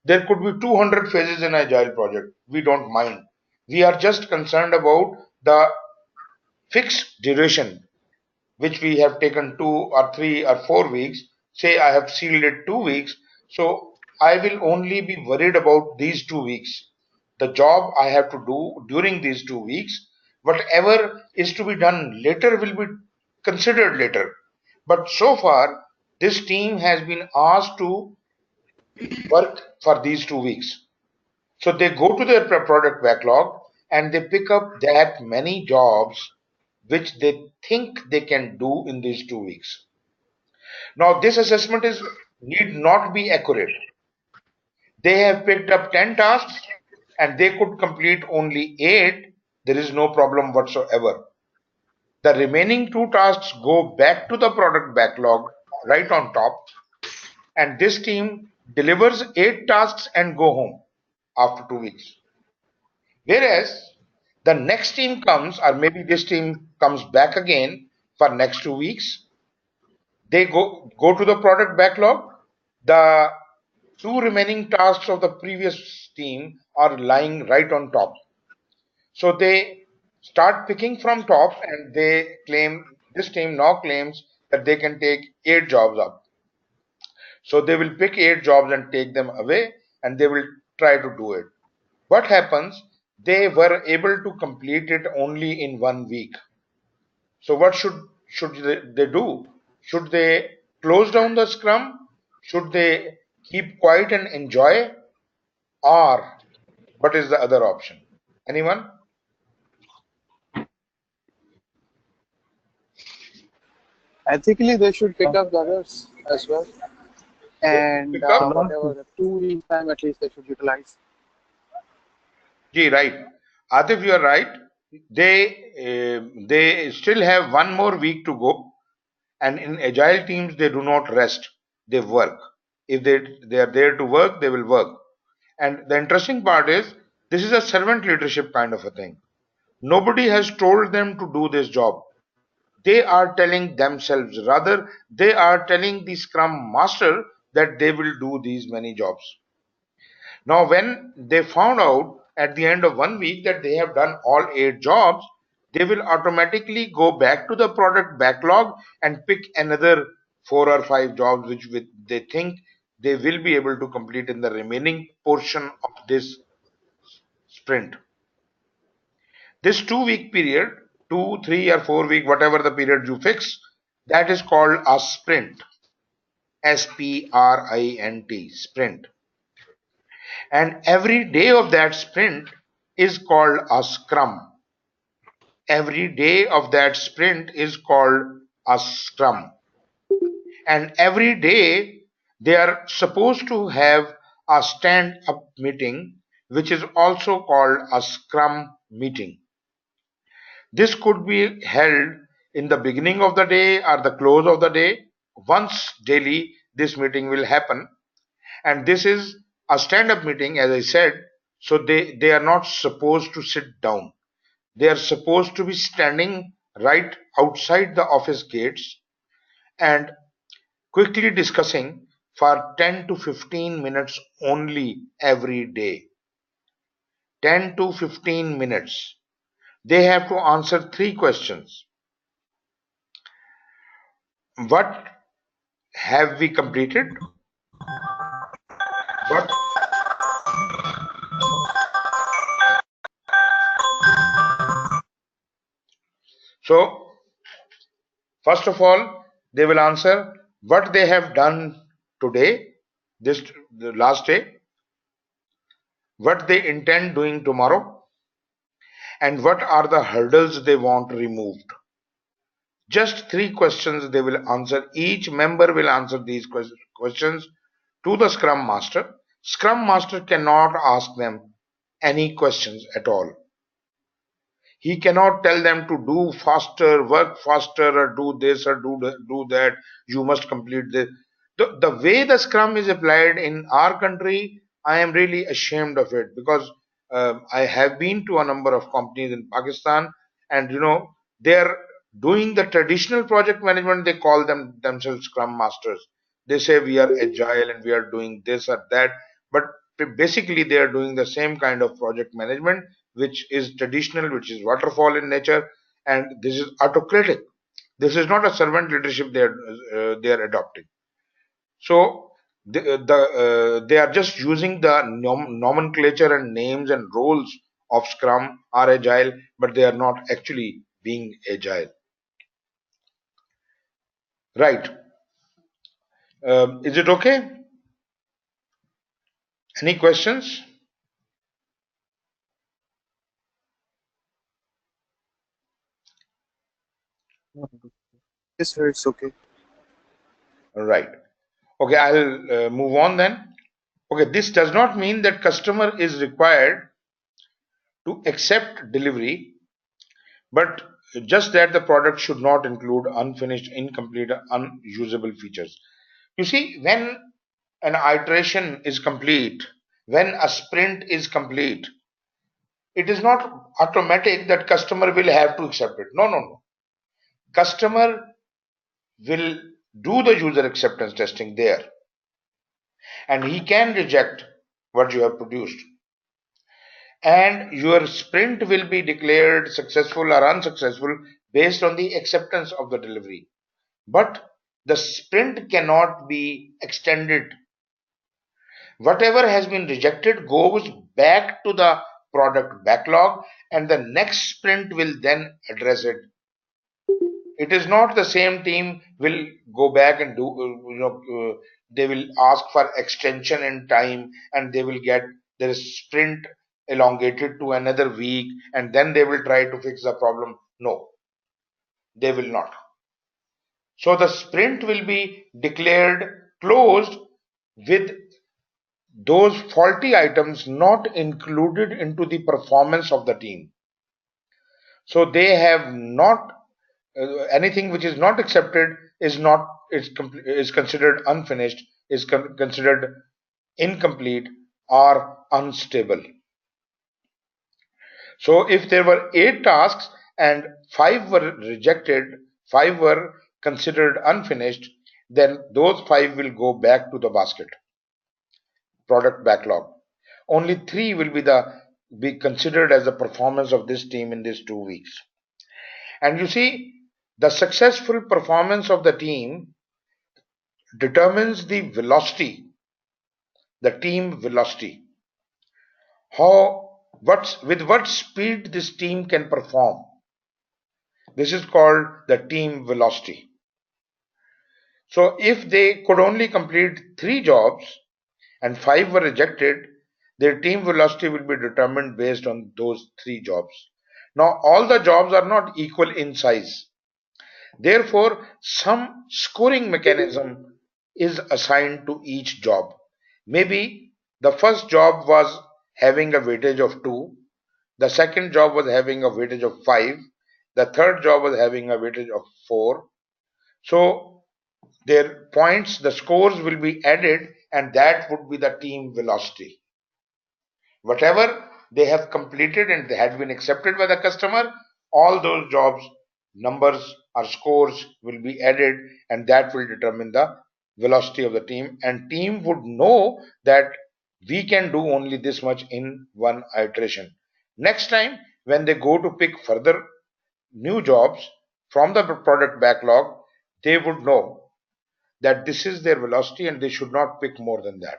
There could be 200 phases in Agile project. We don't mind. We are just concerned about the fixed duration, which we have taken 2 or 3 or 4 weeks. Say I have sealed it 2 weeks, so I will only be worried about these 2 weeks. The job I have to do during these 2 weeks, whatever is to be done later will be considered later. But so far, this team has been asked to work for these 2 weeks. So they go to their product backlog and they pick up that many jobs which they think they can do in these 2 weeks. Now this assessment is need not be accurate. They have picked up 10 tasks and they could complete only 8. There is no problem whatsoever. The remaining 2 tasks go back to the product backlog right on top, and this team delivers 8 tasks and go home after 2 weeks. Whereas the next team comes, or maybe this team comes back again for next 2 weeks. They go to the product backlog. The 2 remaining tasks of the previous team are lying right on top. So they start picking from top, and they claim this team now claims that they can take 8 jobs up. So they will pick 8 jobs and take them away, and they will try to do it. What happens? They were able to complete it only in 1 week. So what should they do? Should they close down the scrum? Should they keep quiet and enjoy? Or what is the other option? Anyone? Ethically, they should pick up the others as well. They And pick up? whatever the 2 week time at least they should utilize. Gee, right. Atif, you are right. They still have one more week to go, and in agile teams they do not rest. They work. If they are there to work, they will work. And the interesting part is this is a servant leadership kind of a thing. Nobody has told them to do this job. They are telling themselves, rather, they are telling the Scrum Master that they will do these many jobs. Now, when they found out at the end of 1 week that they have done all 8 jobs, they will automatically go back to the product backlog and pick another 4 or 5 jobs which they think they will be able to complete in the remaining portion of this sprint. This 2 week period 2, 3 or 4 week, whatever the period you fix, that is called a sprint. S-P-R-I-N-T, sprint. And every day of that sprint is called a scrum. Every day of that sprint is called a scrum. And every day they are supposed to have a stand-up meeting, which is also called a scrum meeting. This could be held in the beginning of the day or the close of the day. Once daily, this meeting will happen. And this is a stand-up meeting, as I said, so they are not supposed to sit down. They are supposed to be standing right outside the office gates and quickly discussing for 10 to 15 minutes only every day. 10 to 15 minutes. They have to answer 3 questions. What have we completed? What So, first of all, they will answer what they have done today, the last day, what they intend doing tomorrow, and what are the hurdles they want removed. Just 3 questions they will answer. Each member will answer these questions to the Scrum Master. Scrum Master cannot ask them any questions at all. He cannot tell them to do faster, work faster, or do this or do that. You must complete this. The way the Scrum is applied in our country, I am really ashamed of it, because I have been to a number of companies in Pakistan, and they are doing the traditional project management. They call themselves Scrum Masters. They say we are agile and we are doing this or that, but basically they are doing the same kind of project management which is traditional, which is waterfall in nature, and this is autocratic. This is not a servant leadership they are adopting. So they are just using the nomenclature and names and roles of Scrum or Agile, but they are not actually being agile. Right? Is it okay? Any questions? Yes, sir, it's okay. Right. Okay, I'll move on then. Okay, this does not mean that customer is required to accept delivery, but just that the product should not include unfinished, incomplete, unusable features. You see, when an iteration is complete, when a sprint is complete, it is not automatic that customer will have to accept it. No, no, no. Customer will do the user acceptance testing there, and he can reject what you have produced. And your sprint will be declared successful or unsuccessful based on the acceptance of the delivery. But the sprint cannot be extended. Whatever has been rejected goes back to the product backlog, and the next sprint will then address it. It is not the same team will go back and do, they will ask for extension in time, and they will get their sprint elongated to another week, and then they will try to fix the problem. No, they will not. So the sprint will be declared closed with those faulty items not included into the performance of the team. So they have not anything which is not accepted is considered unfinished, is considered incomplete or unstable. So if there were 8 tasks and 5 were rejected, 5 were considered unfinished, then those 5 will go back to the basket, product backlog. Only 3 will be considered as the performance of this team in these 2 weeks. And you see, the successful performance of the team determines the velocity, the team velocity. With what speed this team can perform. This is called the team velocity. So if they could only complete 3 jobs and 5 were rejected, their team velocity will be determined based on those 3 jobs. Now all the jobs are not equal in size. Therefore, some scoring mechanism is assigned to each job. Maybe the first job was having a weightage of 2, the second job was having a weightage of 5, the third job was having a weightage of 4. So their points, the scores will be added, and that would be the team velocity. Whatever they have completed and they had been accepted by the customer, all those jobs numbers or scores will be added, and that will determine the velocity of the team, and team would know that we can do only this much in one iteration. Next time when they go to pick further new jobs from the product backlog, they would know that this is their velocity and they should not pick more than that.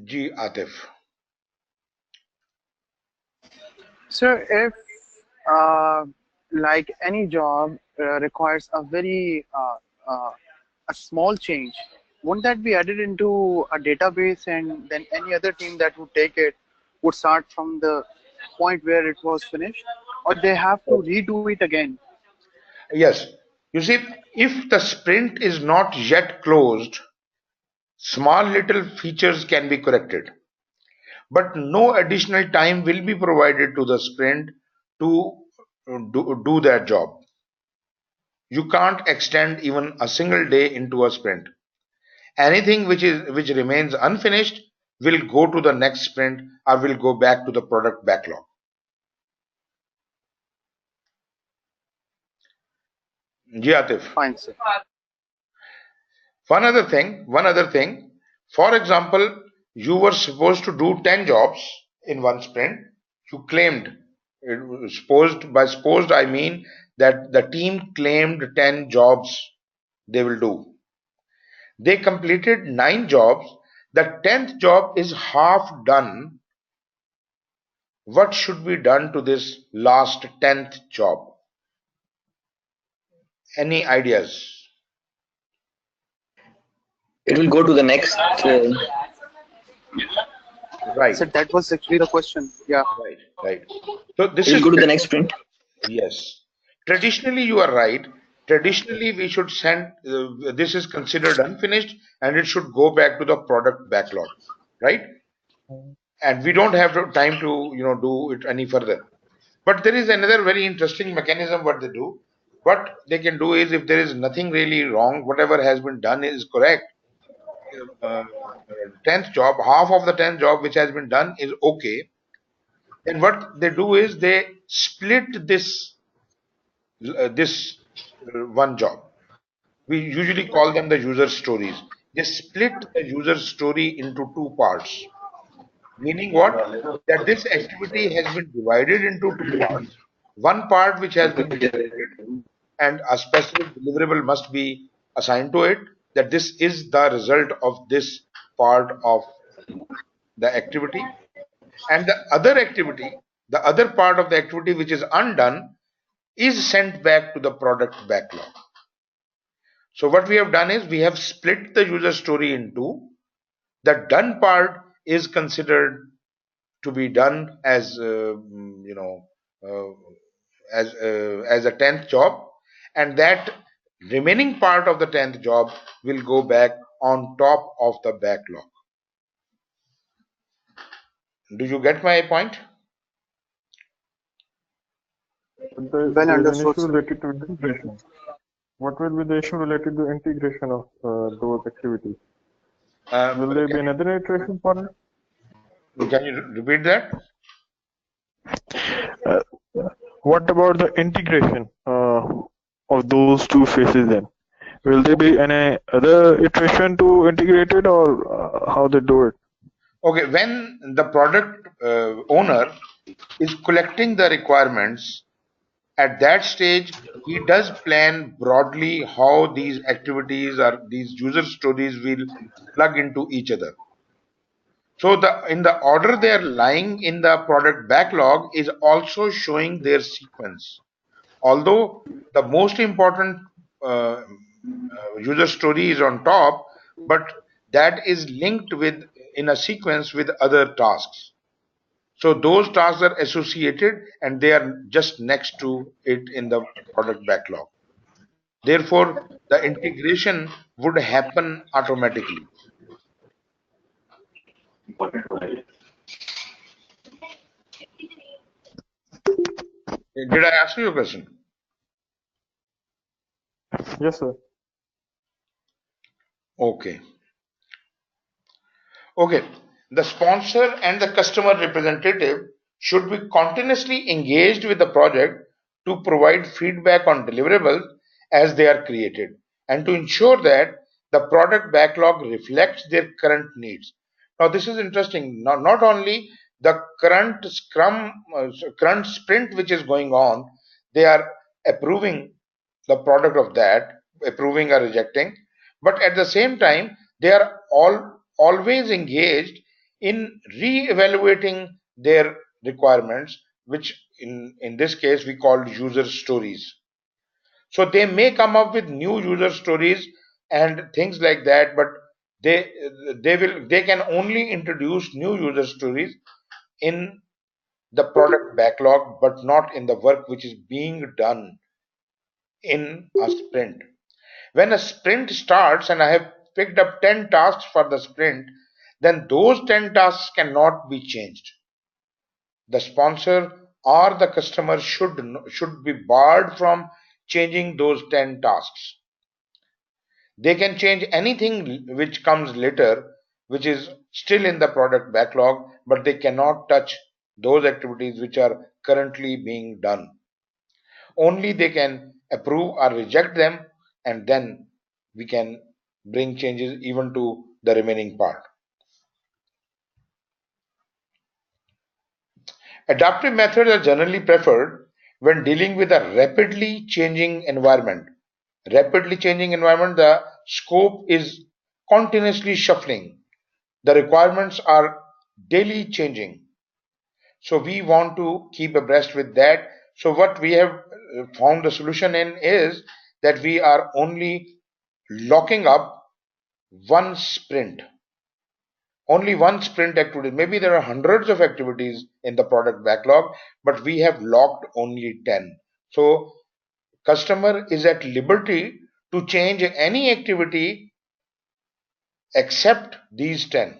Ji Atif. Sir, if uh, like any job requires a small change, won't that be added into a database, and then any other team that would take it would start from the point where it was finished, or they have to redo it again? Yes. You see, if the sprint is not yet closed, small little features can be corrected, but no additional time will be provided to the sprint to do that job. You can't extend even a single day into a sprint. Anything which remains unfinished will go to the next sprint or will go back to the product backlog. Ji Atif. Fine, sir. One other thing, for example, you were supposed to do 10 jobs in one sprint. You claimed, supposed I mean that the team claimed 10 jobs they will do. They completed 9 jobs. The 10th job is half done. What should be done to this last 10th job? Any ideas? It will go to the next. Right, So that was actually the question. Yeah. right. So It this will is go to the next sprint. yes. Traditionally, you are right. Traditionally, we should send this is considered unfinished and it should go back to the product backlog, right? And we don't have time to do it any further. But there is another very interesting mechanism what they do. What they can do is if there is nothing really wrong, whatever has been done is correct. 10th job, half of the 10th job which has been done is okay. Then what they do is they split this one job. We usually call them the user stories. They split the user story into 2 parts. Meaning what? That this activity has been divided into 2 parts. One part which has been completed and a specific deliverable must be assigned to it, that this is the result of this part of the activity. And the other part of the activity which is undone is sent back to the product backlog. So what we have done is we have split the user story in two. The done part is considered to be done as uh, as a 10th job, and that remaining part of the 10th job will go back on top of the backlog. Do you get my point? There Well is an understood, issue sir. related to integration. What will be the issue related to integration of those activities? Will there be another iteration for it? Can you repeat that? Uh, what about the integration of those two phases then? Will there be any other iteration to integrate it, or how they do it? Okay, when the product owner is collecting the requirements, at that stage, he does plan broadly how these activities or these user stories will plug into each other. So the in the order they are lying in the product backlog is also showing their sequence. Although the most important user story is on top, but that is linked with in a sequence with other tasks. So those tasks are associated and they are just next to it in the product backlog. Therefore, the integration would happen automatically. Did I answer your question? Yes, sir. Okay. Okay. The sponsor and the customer representative should be continuously engaged with the project to provide feedback on deliverables as they are created and to ensure that the product backlog reflects their current needs. Now, this is interesting. Not only the current current sprint which is going on, they are approving the product of that, approving or rejecting, but at the same time, they are always engaged in re-evaluating their requirements, which in this case we call user stories. So they may come up with new user stories and things like that, but they they can only introduce new user stories in the product backlog, but not in the work which is being done in a sprint. When a sprint starts and I have picked up 10 tasks for the sprint, then those 10 tasks cannot be changed. The sponsor or the customer should be barred from changing those 10 tasks. They can change anything which comes later, which is still in the product backlog, but they cannot touch those activities which are currently being done. Only they can approve or reject them, and then we can bring changes even to the remaining part. Adaptive methods are generally preferred when dealing with a rapidly changing environment. Rapidly changing environment, the scope is continuously shuffling. The requirements are daily changing. So we want to keep abreast with that. So what we have found the solution in is that we are only locking up one sprint, only one sprint activity. Maybe there are hundreds of activities in the product backlog, but we have locked only 10. So customer is at liberty to change any activity except these 10.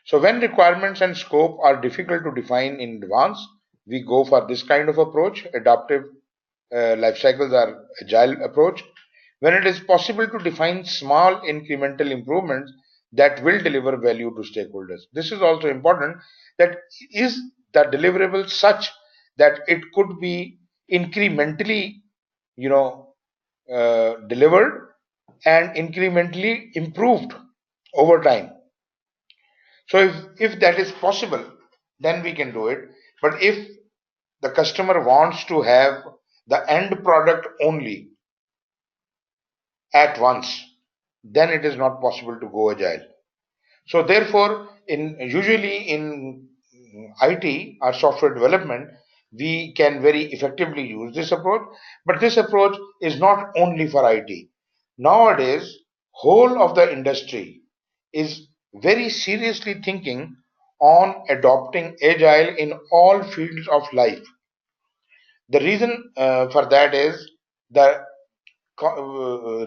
So when requirements and scope are difficult to define in advance, we go for this kind of approach. Adaptive life cycles are agile approach. When it is possible to define small incremental improvements that will deliver value to stakeholders. This is also important, that is the deliverable such that it could be incrementally, delivered and incrementally improved over time. So if that is possible, then we can do it. But if the customer wants to have the end product only at once, then it is not possible to go agile. So therefore, usually in IT or software development, we can very effectively use this approach. But this approach is not only for IT. Nowadays, whole of the industry is very seriously thinking on adopting agile in all fields of life. The reason for that is the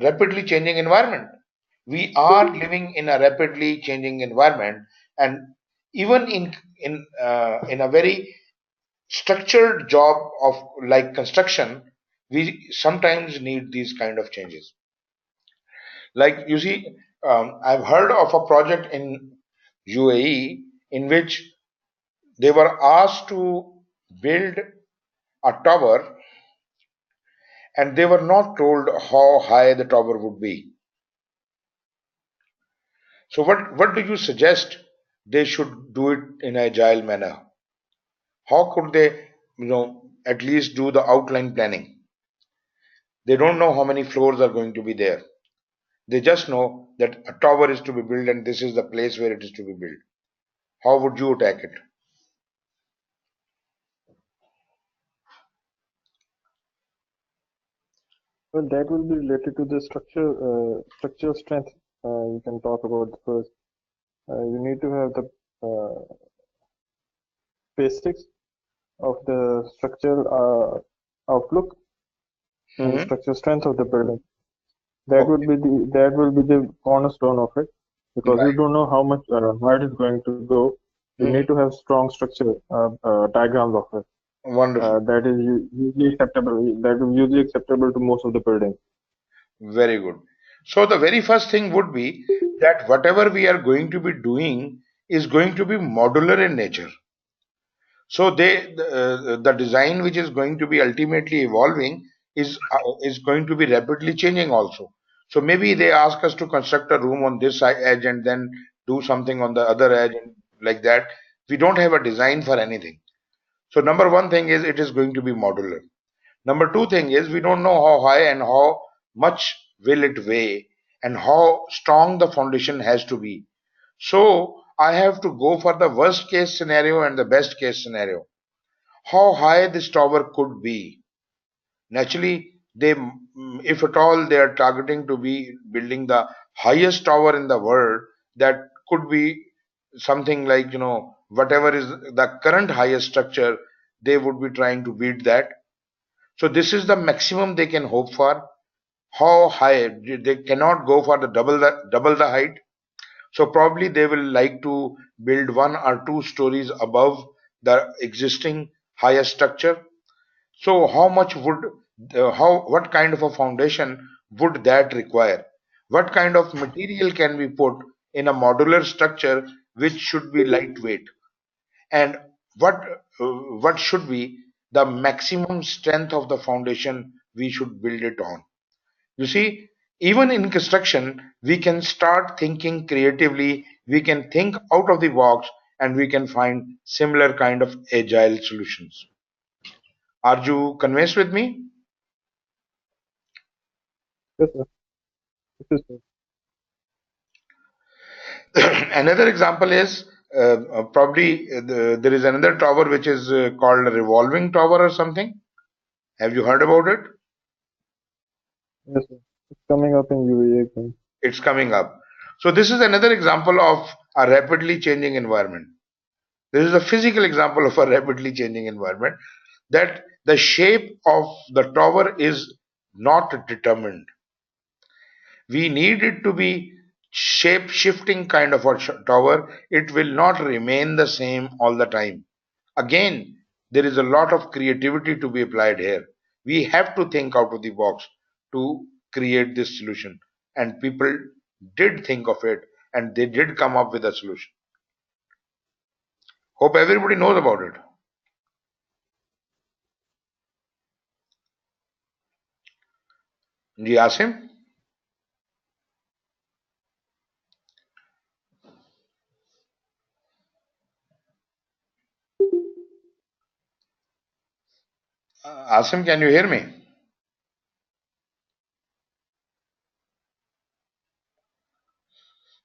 rapidly changing environment. We are living in a rapidly changing environment, and even in a very structured job of like construction, we sometimes need these kind of changes. Like you see, I've heard of a project in UAE in which they were asked to build a tower, and they were not told how high the tower would be. So what do you suggest they should do it in an agile manner? How could they, at least do the outline planning? They don't know how many floors are going to be there. They just know that a tower is to be built and this is the place where it is to be built. How would you attack it? Well, that will be related to the structural strength. You can talk about the first. You need to have the basics of the structural outlook and Hmm. structural strength of the building. Okay. That will be the cornerstone of it, because you Right. don't know how much where it is going to go. You need to Hmm. have strong structure diagrams of it. Wonderful. That is usually acceptable. That is usually acceptable to most of the buildings. Very good. So the very first thing would be that whatever we are going to be doing is going to be modular in nature. So the design which is going to be ultimately evolving is going to be rapidly changing also. So maybe they ask us to construct a room on this edge and then do something on the other edge and like that. We don't have a design for anything. So number one thing is it is going to be modular. Number two thing is we don't know how high and how much will it weigh and how strong the foundation has to be. So I have to go for the worst case scenario and the best case scenario. How high this tower could be. Naturally, if at all they are targeting to be building the highest tower in the world, that could be something like, whatever is the current highest structure, they would be trying to beat that. So this is the maximum they can hope for. How high? They cannot go for the double the height. So probably they will like to build one or two stories above the existing higher structure. So how much would what kind of a foundation would that require? What kind of material can be put in a modular structure which should be lightweight? And what what should be the maximum strength of the foundation we should build it on? You see, even in construction, we can start thinking creatively, we can think out of the box, and we can find similar kind of agile solutions. Are you convinced with me? Yes, sir. This is Another example is probably there is another tower which is called a revolving tower or something. Have you heard about it? yes, sir. It's coming up in UAE again. It's coming up. So this is another example of a rapidly changing environment. This is a physical example of a rapidly changing environment that the shape of the tower is not determined. We need it to be shape shifting kind of a tower. It will not remain the same all the time. Again, there is a lot of creativity to be applied here. We have to think out of the box to create this solution. And people did think of it and they did come up with a solution. Hope everybody knows about it. Ji Asim Asim, can you hear me?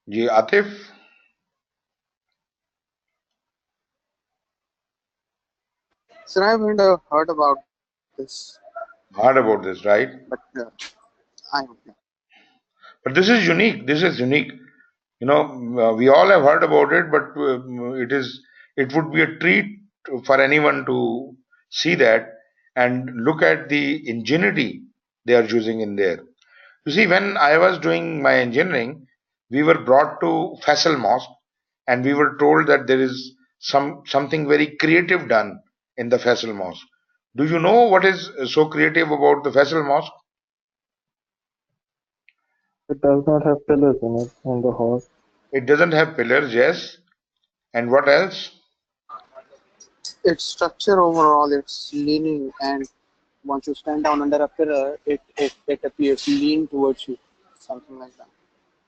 Ji Atif, So I haven't heard about this, heard about this, right? but I But this is unique. This is unique. We all have heard about it, but it would be a treat for anyone to see that and look at the ingenuity they are using in there. You see, when I was doing my engineering, we were brought to Faisal Mosque and we were told that there is something very creative done in the Faisal Mosque. Do you know what is so creative about the Faisal Mosque? It does not have pillars in it on the hall. It doesn't have pillars, yes. And what else? its structure overall, it's leaning, and once you stand down under a pillar, it appears lean towards you, something like that.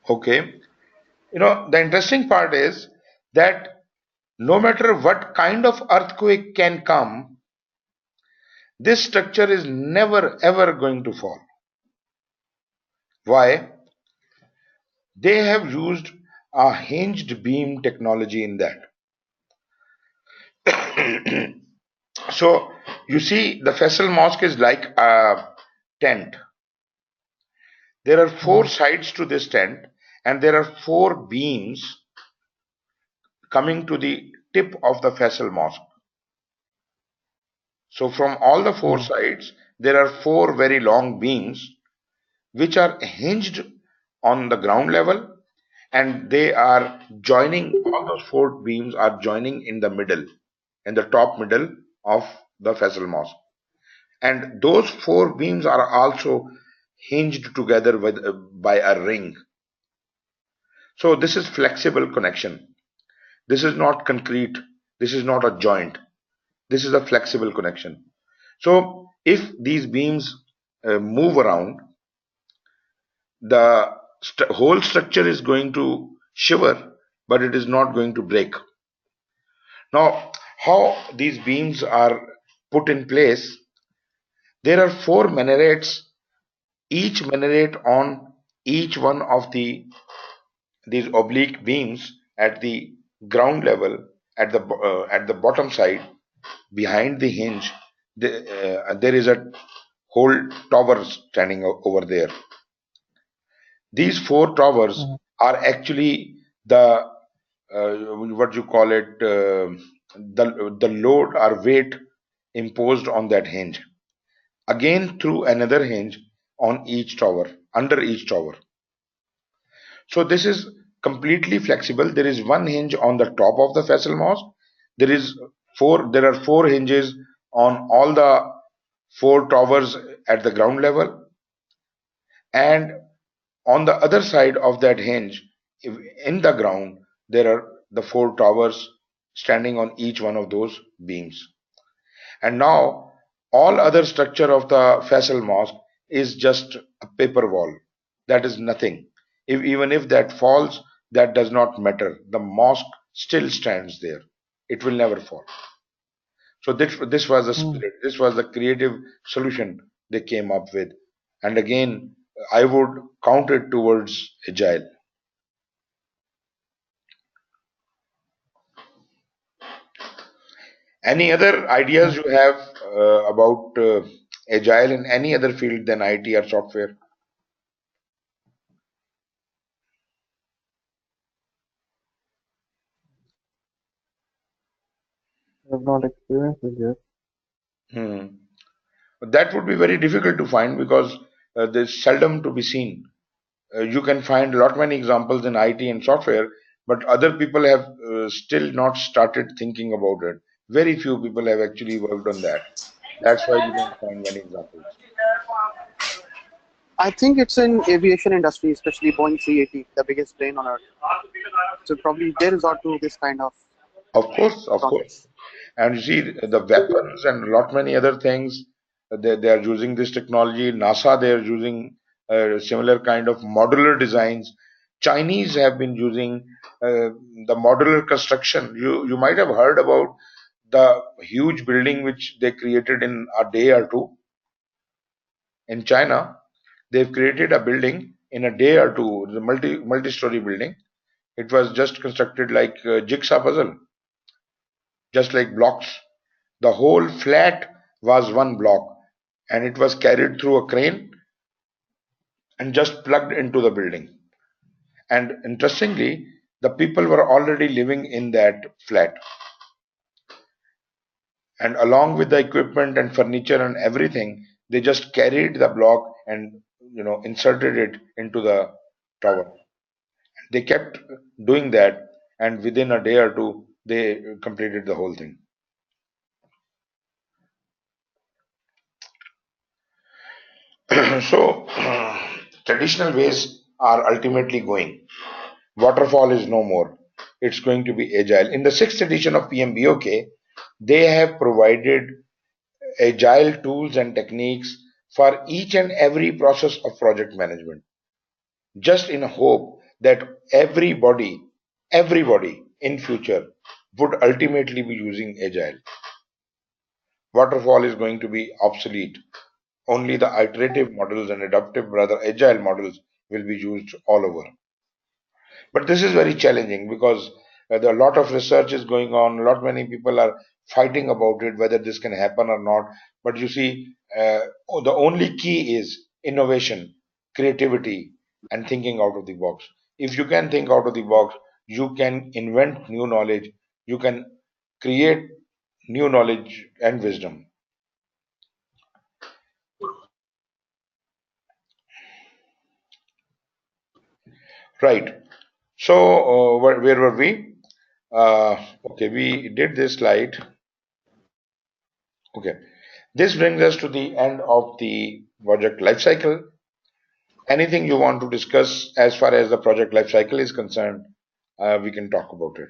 Okay. The interesting part is that no matter what kind of earthquake can come, this structure is never ever going to fall. Why? They have used a hinged beam technology in that. So you see, the Faisal Mosque is like a tent. There are four sides to this tent, and there are four beams coming to the tip of the Faisal Mosque. So from all the four sides, there are four very long beams which are hinged on the ground level, and they are joining, all those four beams are joining in the middle, in the top middle of the Faisal Mosque. And those four beams are also hinged together by a ring. So this is flexible connection. This is not concrete. This is not a joint. This is a flexible connection. So if these beams move around, the whole structure is going to shiver, but it is not going to break. Now, how these beams are put in place? There are four minarets, each minaret on each one of these oblique beams at the ground level, at the bottom side, behind the hinge. There is a whole tower standing over there. These four towers are actually the what you call it, the load or weight imposed on that hinge, again through another hinge on each tower, under each tower. So this is completely flexible. There is one hinge on the top of the Faisal Mosque. There are four hinges on all the four towers at the ground level, and on the other side of that hinge, in the ground, there are the four towers standing on each one of those beams. And now all other structure of the Faisal Mosque is just a paper wall. That is nothing. Even if that falls, that does not matter. The mosque still stands there. It will never fall. So this was the spirit. This was the creative solution they came up with. And again, I would count it towards agile. Any other ideas you have about agile in any other field than IT or software? I have not experienced it yet. Hmm. That would be very difficult to find because there's seldom to be seen. You can find a lot many examples in IT and software, but other people have still not started thinking about it. Very few people have actually worked on that. That's why you don't find many examples. I think it's in aviation industry, especially Boeing C-80, the biggest plane on earth. So probably they resort to this kind of Of course, of course. projects. And you see the weapons and a lot many other things, they are using this technology. NASA, they are using similar kind of modular designs. Chinese have been using the modular construction. You might have heard about the huge building which they created in a day or two in China. They've created a building in a day or two, the multi-story building. It was just constructed like a jigsaw puzzle, just like blocks. The whole flat was one block, and it was carried through a crane and just plugged into the building. And interestingly, the people were already living in that flat. And along with the equipment and furniture and everything, they just carried the block and inserted it into the tower. They kept doing that, and within a day or two, they completed the whole thing. So, traditional ways are ultimately going. Waterfall is no more. It's going to be agile. In the sixth edition of PMBOK, they have provided agile tools and techniques for each and every process of project management, just in hope that everybody in future would ultimately be using agile. Waterfall is going to be obsolete. Only the iterative models and adaptive, rather agile models will be used all over. But this is very challenging because there are a lot of research is going on. A lot many people are fighting about it, whether this can happen or not. But you see, the only key is innovation. creativity, and thinking out of the box. If you can think out of the box, you can invent new knowledge, you can create new knowledge and wisdom. Right. So, where were we? Okay, we did this slide. Okay. This brings us to the end of the project lifecycle. Anything you want to discuss as far as the project lifecycle is concerned, we can talk about it.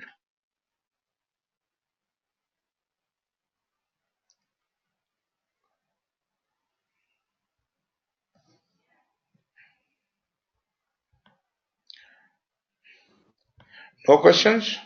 No questions?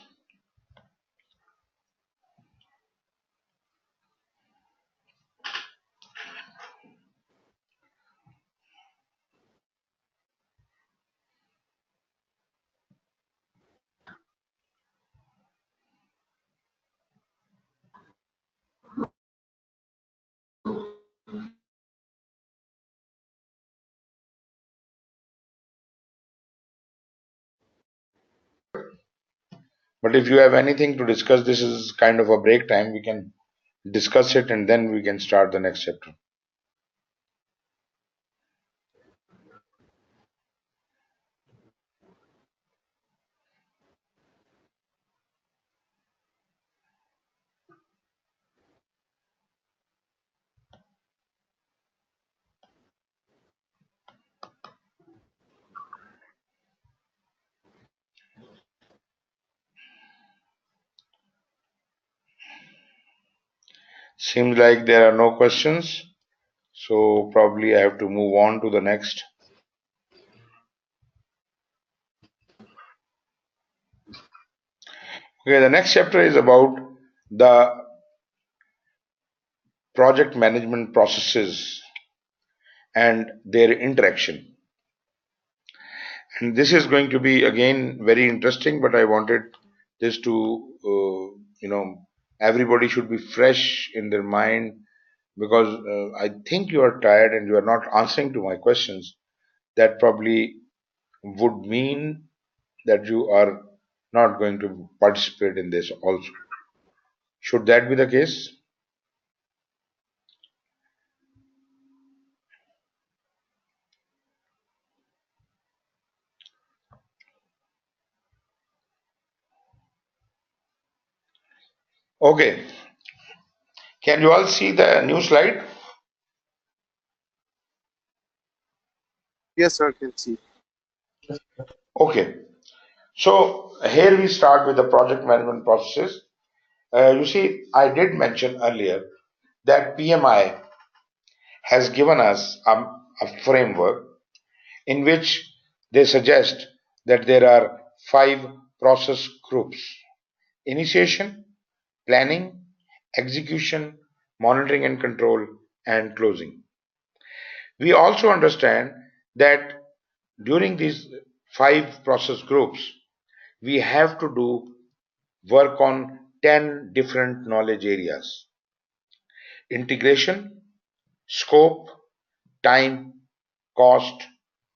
But if you have anything to discuss, this is kind of a break time. We can discuss it and then we can start the next chapter. Seems like there are no questions. So probably I have to move on to the next. Okay, the next chapter is about the project management processes and their interaction. And this is going to be again very interesting, but I wanted this to, everybody should be fresh in their mind because I think you are tired and you are not answering to my questions. That probably would mean that you are not going to participate in this also. Should that be the case? Okay. Can you all see the new slide? Yes, sir, can see. Okay. So here we start with the project management processes. You see, I did mention earlier that PMI has given us a framework in which they suggest that there are 5 process groups: initiation, planning, execution, monitoring and control, and closing. We also understand that during these 5 process groups, we have to do work on 10 different knowledge areas: integration, scope, time, cost,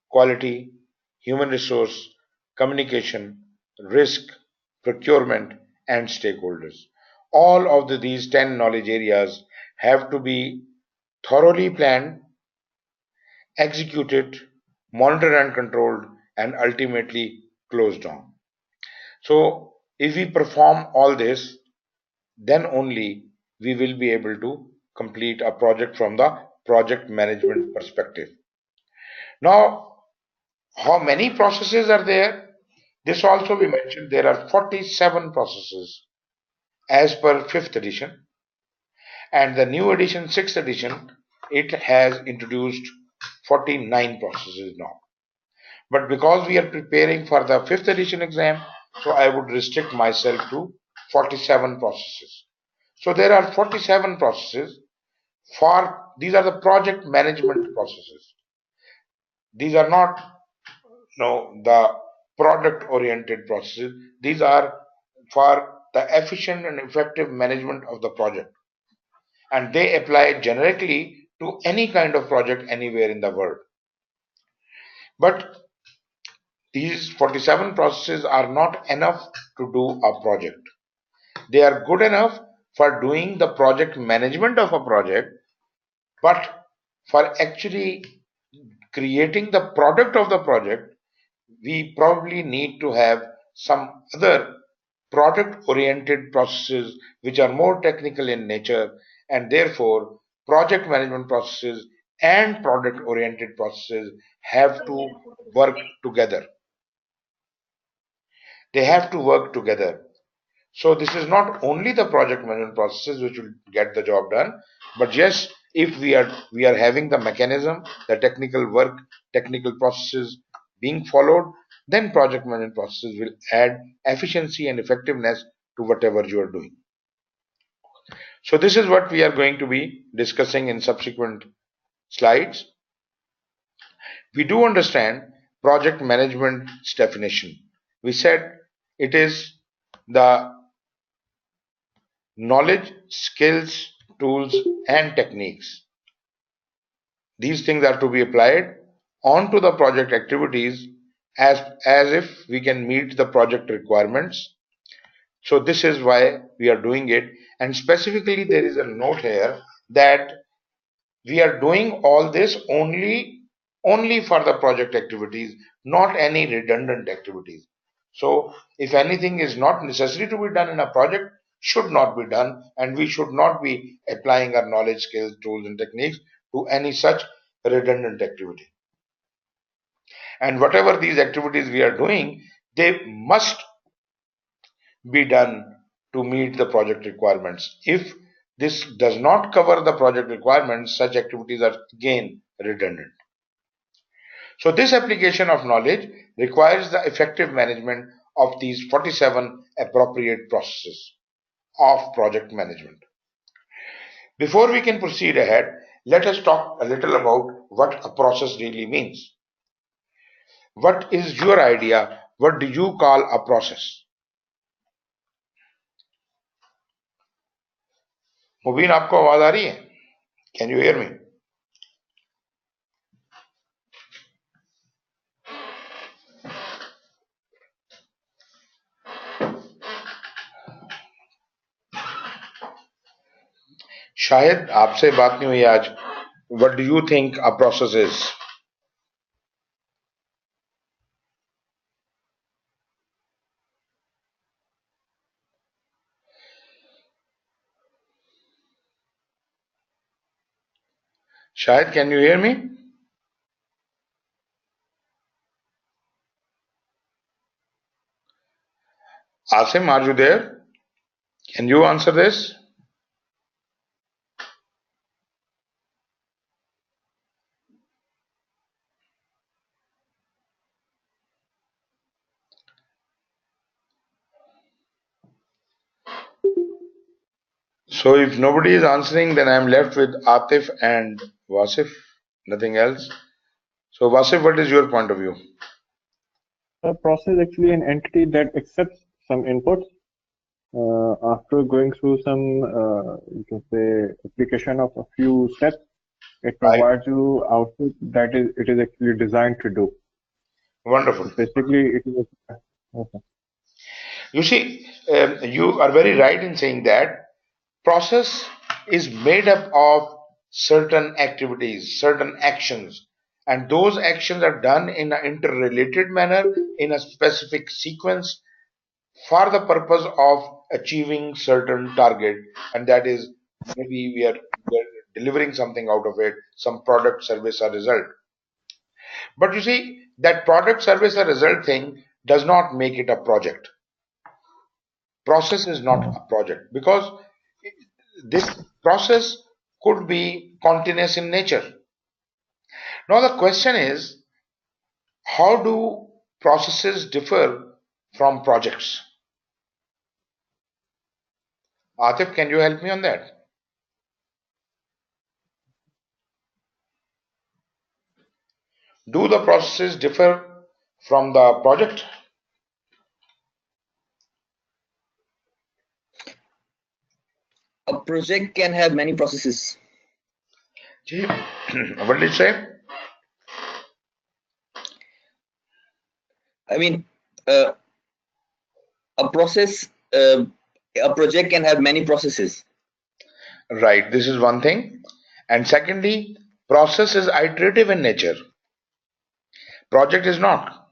quality, human resource, communication, risk, procurement, and stakeholders. All of these 10 knowledge areas have to be thoroughly planned, executed, monitored and controlled, and ultimately closed down. So, if we perform all this, then only we will be able to complete a project from the project management perspective. Now, how many processes are there? This also we mentioned there are 47 processes as per 5th edition, and the new edition 6th edition it has introduced 49 processes now. But because we are preparing for the 5th edition exam, so I would restrict myself to 47 processes. So there are 47 processes for these are the project management processes. These are not the product oriented processes. These are for the efficient and effective management of the project, and they apply generically to any kind of project anywhere in the world. But these 47 processes are not enough to do a project. They are good enough for doing the project management of a project, but for actually creating the product of the project, we probably need to have some other product oriented processes which are more technical in nature, and therefore project management processes and product oriented processes have to work together. They have to work together. So this is not only the project management processes which will get the job done, but yes, if we are having the mechanism, the technical work, technical processes being followed, then project management processes will add efficiency and effectiveness to whatever you are doing. So this is what we are going to be discussing in subsequent slides. We do understand project management's definition. We said it is the knowledge, skills, tools, and techniques. These things are to be applied onto the project activities as if we can meet the project requirements. So this is why we are doing it. And specifically, there is a note here that we are doing all this only for the project activities, not any redundant activities. So if anything is not necessary to be done in a project, should not be done, and we should not be applying our knowledge, skills, tools, and techniques to any such redundant activity. And whatever these activities we are doing, they must be done to meet the project requirements. If this does not cover the project requirements, such activities are again redundant. So this application of knowledge requires the effective management of these 47 appropriate processes of project management. Before we can proceed ahead, let us talk a little about what a process really means. What is your idea? What do you call a process? मुबीन, आपको आवाज आ रही है? Can you hear me? शायद आपसे बात नहीं हुई आज. What do you think a process is? Shahid, can you hear me? Asim, are you there? Can you answer this? So if nobody is answering, then I am left with Atif and Wasif, nothing else. So Wasif, what is your point of view? A process is actually an entity that accepts some inputs after going through some, you can say, application of a few steps. It provides you output that it is actually designed to do. Wonderful. So basically, it is. Okay. You see, you are very right in saying that process is made up of certain activities, certain actions, and those actions are done in an interrelated manner in a specific sequence for the purpose of achieving certain target, and that is maybe we are delivering something out of it, some product, service, or result. But you see, that product, service, or result thing does not make it a project. Process is not a project because this process could be continuous in nature. Now the question is, how do processes differ from projects? Atif, can you help me on that? Do the processes differ from the project? A project can have many processes. What did it say? I mean, uh, a process, a project can have many processes. Right, this is one thing. And secondly, process is iterative in nature. Project is not.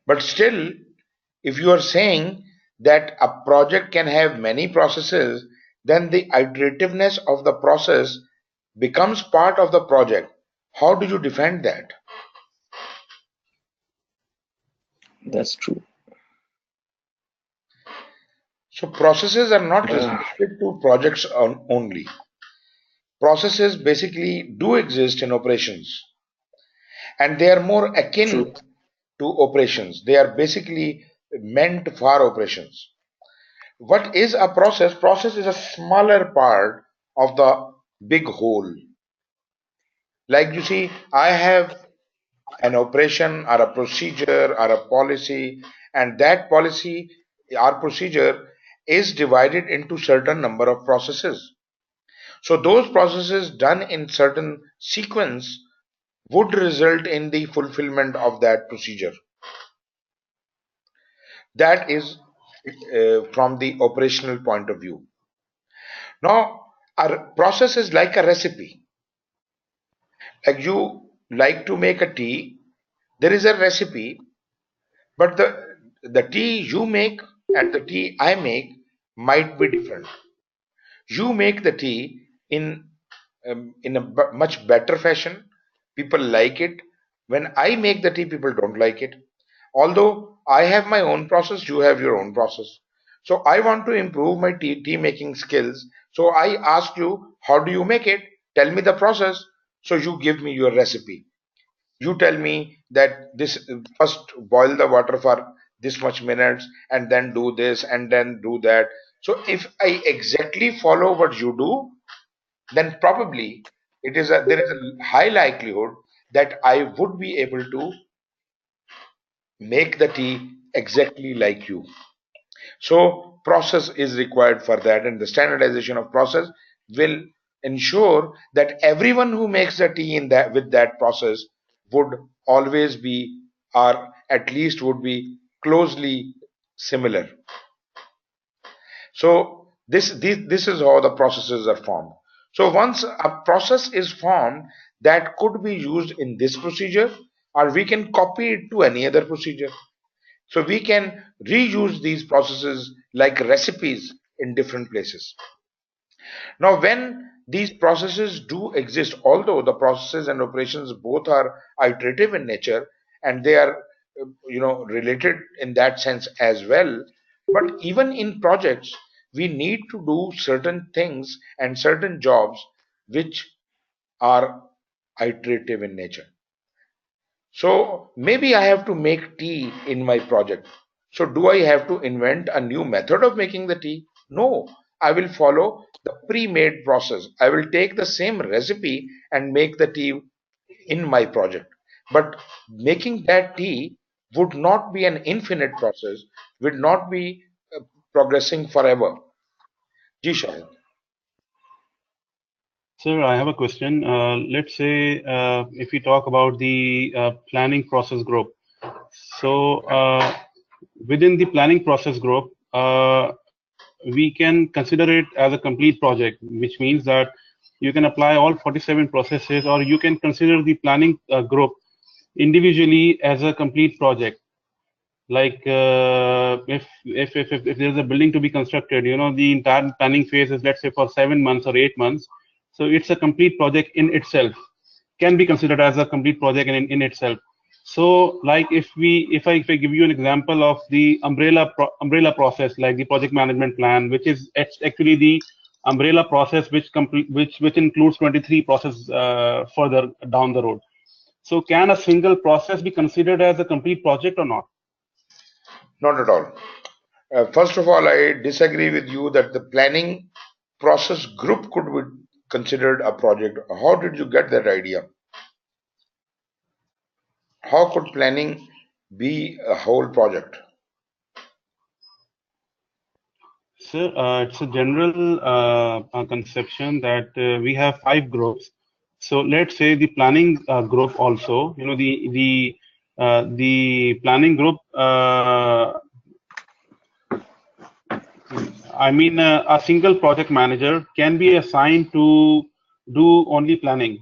But still, if you are saying that a project can have many processes, then the iterativeness of the process becomes part of the project. How do you defend that? That's true. So processes are not Uh, restricted to projects only. Processes basically do exist in operations, and they are more akin True. to operations. They are basically meant for operations. What is a process? Process is a smaller part of the big whole. Like you see, I have an operation or a procedure or a policy, and that policy or procedure is divided into certain number of processes. So those processes done in certain sequence would result in the fulfillment of that procedure. That is from the operational point of view. Now, our process is like a recipe. Like you like to make a tea, there is a recipe, but the tea you make and the tea I make might be different. You make the tea in a much better fashion. People like it. When I make the tea, people don't like it. Although I have my own process, you have your own process. So I want to improve my tea making skills. So I ask you, how do you make it? Tell me the process. So you give me your recipe. You tell me that this first boil the water for this much minutes and then do this and then do that. So if I exactly follow what you do, then probably there is a high likelihood that I would be able to make the tea exactly like you. So process is required for that, and the standardization of process will ensure that everyone who makes the tea in that with that process would always be, or at least would be closely similar. So this is how the processes are formed. So once a process is formed, that could be used in this procedure, or we can copy it to any other procedure. So we can reuse these processes like recipes in different places. Now, when these processes do exist, although the processes and operations both are iterative in nature and they are, related in that sense as well, but even in projects, we need to do certain things and certain jobs which are iterative in nature. So maybe I have to make tea in my project. So do I have to invent a new method of making the tea? No, I will follow the pre-made process. I will take the same recipe and make the tea in my project. But making that tea would not be an infinite process, would not be progressing forever. Ji Shahid. Sir, I have a question. Let's say if we talk about the planning process group. So within the planning process group, we can consider it as a complete project, which means that you can apply all 47 processes, or you can consider the planning group individually as a complete project. Like if there's a building to be constructed, the entire planning phase is, let's say, for 7 months or 8 months. So it's a complete project in itself, can be considered as a complete project in itself. So like if I give you an example of the umbrella process, like the project management plan, which is actually the umbrella process which includes 23 processes further down the road. So can a single process be considered as a complete project or not? Not at all. First of all, I disagree with you that the planning process group could be considered a project. How did you get that idea? How could planning be a whole project? Sir, it's a general conception that we have 5 groups. So let's say the planning group also, the planning group, a single project manager can be assigned to do only planning.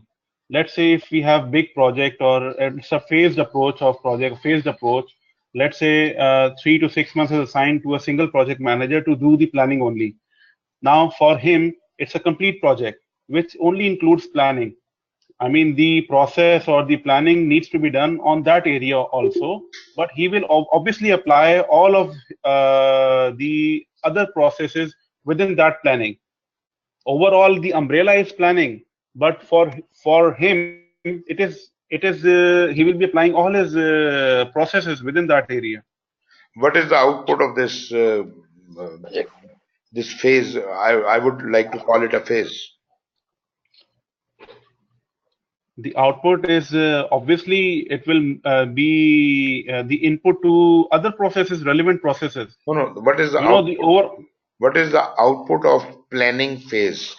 Let's say if we have big project or it's a phased approach of project, let's say 3 to 6 months is assigned to a single project manager to do the planning only. Now for him, it's a complete project, which only includes planning. I mean, the process or the planning needs to be done on that area also, but he will obviously apply all of the other processes within that planning. Overall, the umbrella is planning, but for him, he will be applying all his processes within that area. What is the output of this this phase? I would like to call it a phase. The output is obviously it will be the input to other processes, relevant processes. No. What is the what is the output of planning phase?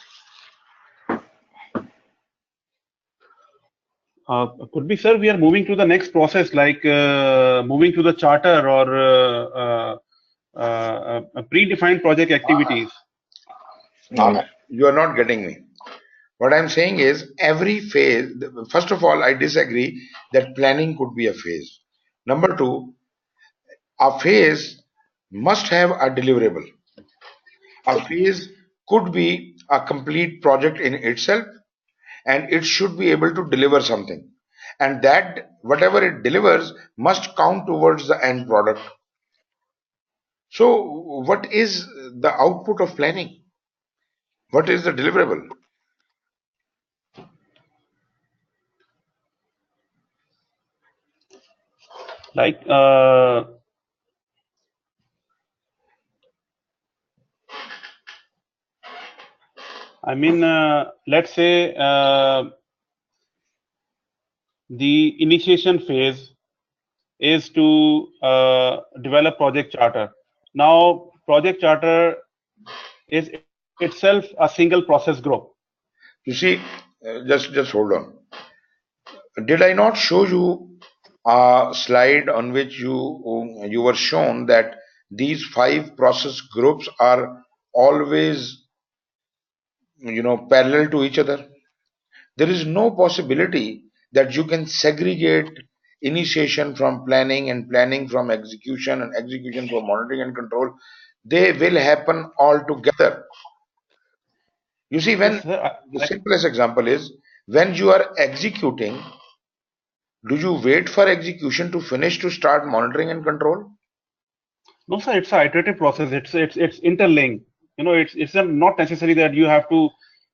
Could be, sir, we are moving to the next process, like moving to the charter or predefined project activities. No, you are not getting me. What I'm saying is every phase, first of all, I disagree that planning could be a phase. Number two, a phase must have a deliverable. A phase could be a complete project in itself, and it should be able to deliver something. And that whatever it delivers must count towards the end product. So what is the output of planning? What is the deliverable? Like let's say the initiation phase is to develop project charter. Now, project charter is itself a single process group. You see, just hold on. Did I not show you a slide on which you were shown that these 5 process groups are always parallel to each other? There is no possibility that you can segregate initiation from planning and planning from execution and execution from monitoring and control. They will happen all together. You see, when the simplest example is when you are executing, do you wait for execution to finish to start monitoring and control? No, sir, it's an iterative process. It's interlinked. It's not necessary that you have to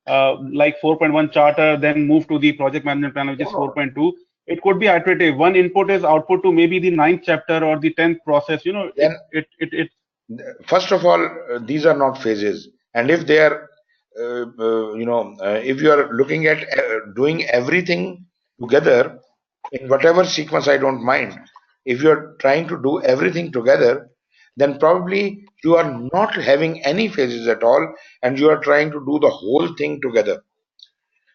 like 4.1 charter, then move to the project management plan, which is 4.2. It could be iterative. One input is output to maybe the 9th chapter or the 10th process. Then first of all, these are not phases, and if they are, if you are looking at doing everything together in whatever sequence, I don't mind. If you are trying to do everything together, then probably you are not having any phases at all, and you are trying to do the whole thing together.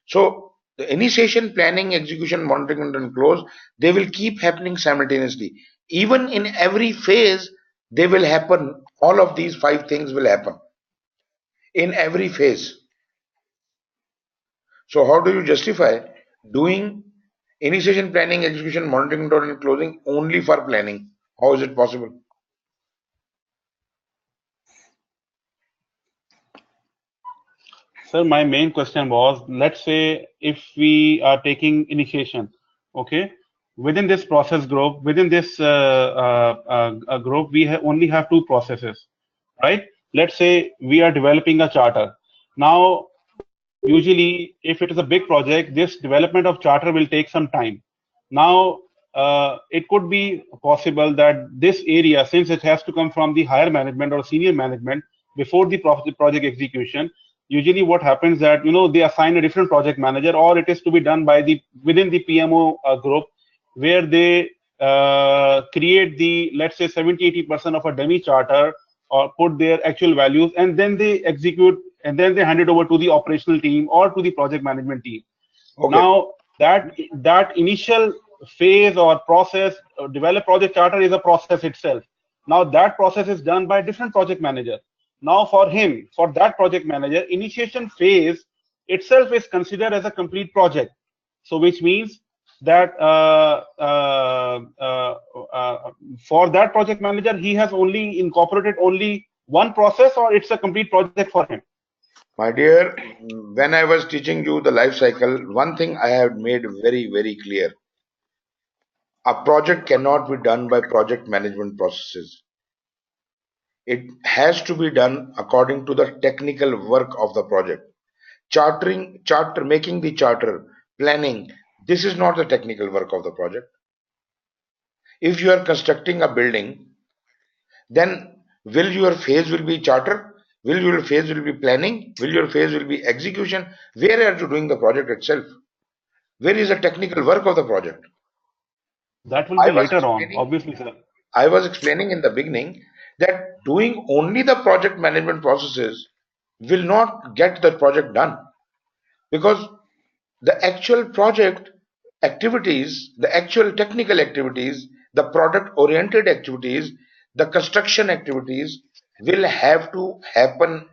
So the initiation, planning, execution, monitoring, and close, they will keep happening simultaneously. Even in every phase, they will happen. All of these 5 things will happen in every phase. So how do you justify doing initiation, planning, execution, monitoring, and closing only for planning? How is it possible? Sir, my main question was, let's say if we are taking initiation, okay, within this process group, within this group, we only have 2 processes, right? Let's say we are developing a charter. Now, usually, if it is a big project, this development of charter will take some time. Now, it could be possible that this area, since it has to come from the higher management or senior management before the project execution, usually what happens that they assign a different project manager, or it is to be done by within the PMO group, where they create the, let's say, 70-80% of a dummy charter or put their actual values, and then they execute, and then they hand it over to the operational team or to the project management team. Okay. Now that initial phase or process develop project charter is a process itself. Now that process is done by different project manager. Now for him, for that project manager, initiation phase itself is considered as a complete project. So which means that for that project manager, he has only incorporated only one process, or it's a complete project for him. My dear, when I was teaching you the life cycle, one thing I have made very, very clear. A project cannot be done by project management processes. It has to be done according to the technical work of the project. Making the charter, planning, this is not the technical work of the project. If you are constructing a building, then will your phase will be charter? Will your phase will be planning? Will your phase will be execution? Where are you doing the project itself? Where is the technical work of the project? That will I be was later on, explaining, obviously, sir. I was explaining in the beginning that doing only the project management processes will not get the project done, because the actual project activities, the actual technical activities, the product oriented activities, the construction activities will have to happen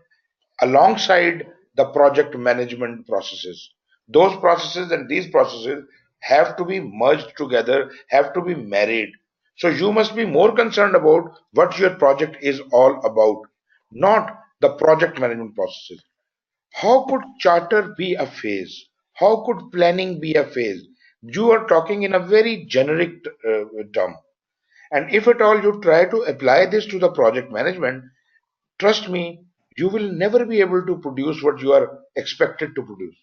alongside the project management processes. Those processes and these processes have to be merged together, have to be married. So you must be more concerned about what your project is all about, not the project management processes. How could charter be a phase? How could planning be a phase? You are talking in a very generic term. And if at all you try to apply this to the project management, trust me, you will never be able to produce what you are expected to produce,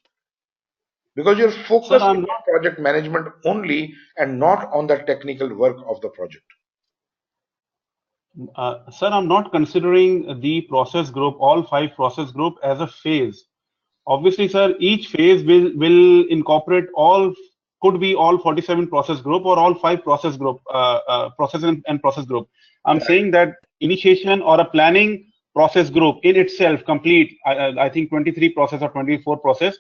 because your Sir, focus is I'm on project management only and not on the technical work of the project. Sir, I'm not considering the process group, all 5 process group as a phase. Obviously, sir, each phase will incorporate all, could be all 47 process group or all 5 process group, process and process group. I'm saying that initiation or a planning process group in itself complete, I think 23 process or 24 process,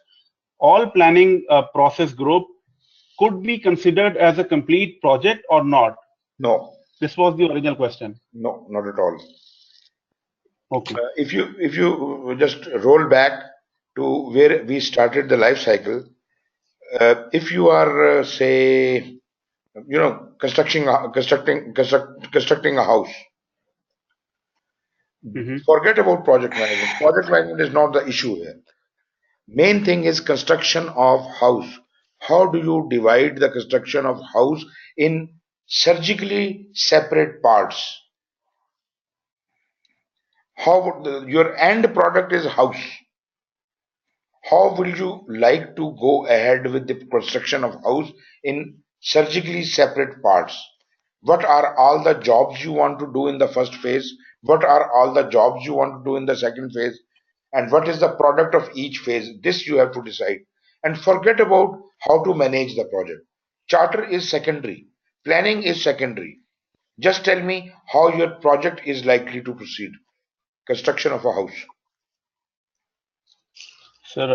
all planning process group could be considered as a complete project or not. No, This was the original question. no, not at all. Okay. If you just roll back to where we started the life cycle, if you are say constructing a house, Mm-hmm. forget about project management. Project management is not the issue here. Main thing is construction of house. How do you divide the construction of house in surgically separate parts? Your end product is house. How will you like to go ahead with the construction of house in surgically separate parts? What are all the jobs you want to do in the first phase? What are all the jobs you want to do in the second phase? And what is the product of each phase? This you have to decide. And forget about how to manage the project. Charter is secondary. Planning is secondary. Just tell me how your project is likely to proceed. Construction of a house. Sir,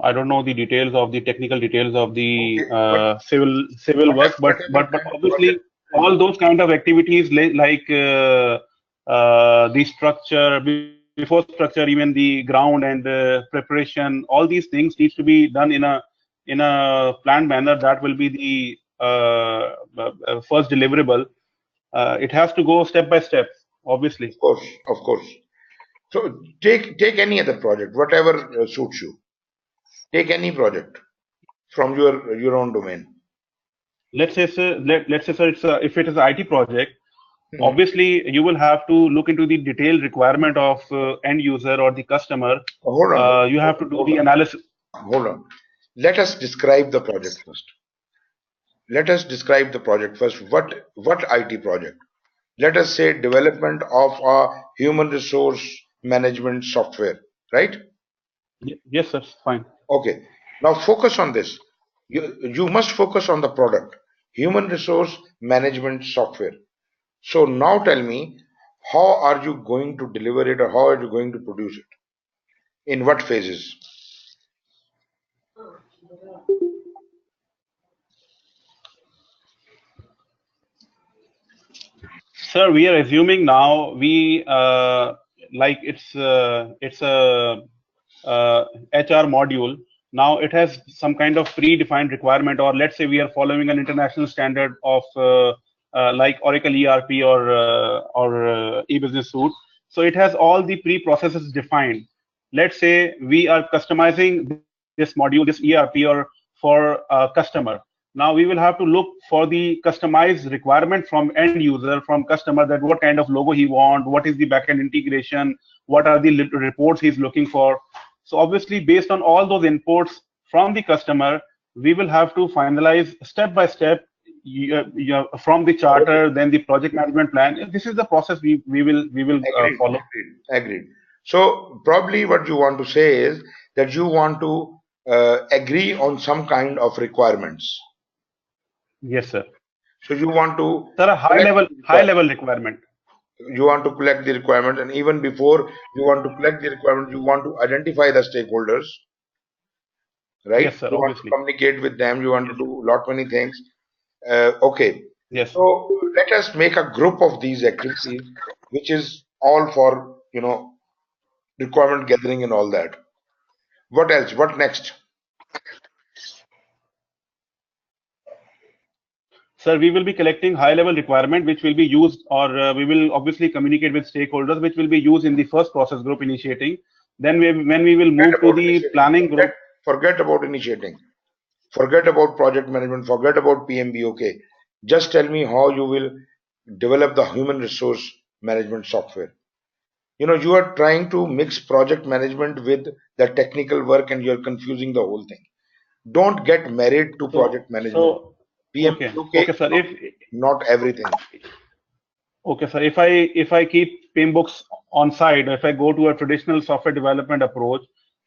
I don't know the details of the technical details of the Okay, but civil work, whatever but kind of obviously project. all those kind of activities like the structure, before structure, even the ground and preparation, all these things needs to be done in a planned manner. That will be the first deliverable. It has to go step by step, obviously. Of course. So take any other project, whatever suits you. Take any project from your own domain. Let's say, sir, let's say, sir, if it is an IT project, Hmm. obviously you will have to look into the detailed requirement of end user or the customer. Hold on, You have to do the analysis. hold on. Let us describe the project first. Let us describe the project first. What IT project? Let us say development of a human resource management software, right? Yes, sir, fine. Okay. Now focus on this. You must focus on the product, human resource management software. So now tell me, how are you going to deliver it, or how are you going to produce it? In what phases? Sir, we are assuming now like it's a HR module. Now it has some kind of predefined requirement, or let's say we are following an international standard of like Oracle ERP or e-business suite. So it has all the pre-processes defined. Let's say we are customizing this module, this ERP, or for a customer. Now we will have to look for the customized requirement from end user, from customer, that what kind of logo he want, what is the backend integration, what are the reports he's looking for. So obviously, based on all those inputs from the customer, we will have to finalize step by step from the charter, then the project management plan. This is the process we will follow. Agreed. So probably what you want to say is that you want to agree on some kind of requirements. Yes, sir. So you want to Sir, a high level requirement. You want to collect the requirement, and even before you want to collect the requirement, you want to identify the stakeholders, right? Yes, sir. You want to Obviously. communicate with them. You want to do lot many things. Okay. Yes. So let us make a group of these activities, which is all for requirement gathering and all that. What else? What next? Sir, we will be collecting high-level requirement, which will be used, or we will obviously communicate with stakeholders, which will be used in the first process group initiating. Then when we will move to the planning group. Forget about initiating. Forget about project management. Forget about PMBOK. Just tell me how you will develop the human resource management software. You are trying to mix project management with the technical work, and you're confusing the whole thing. Don't get married to project management. Okay, sir. Not everything. Okay, sir. If I keep PMBooks on side, if I go to a traditional software development approach,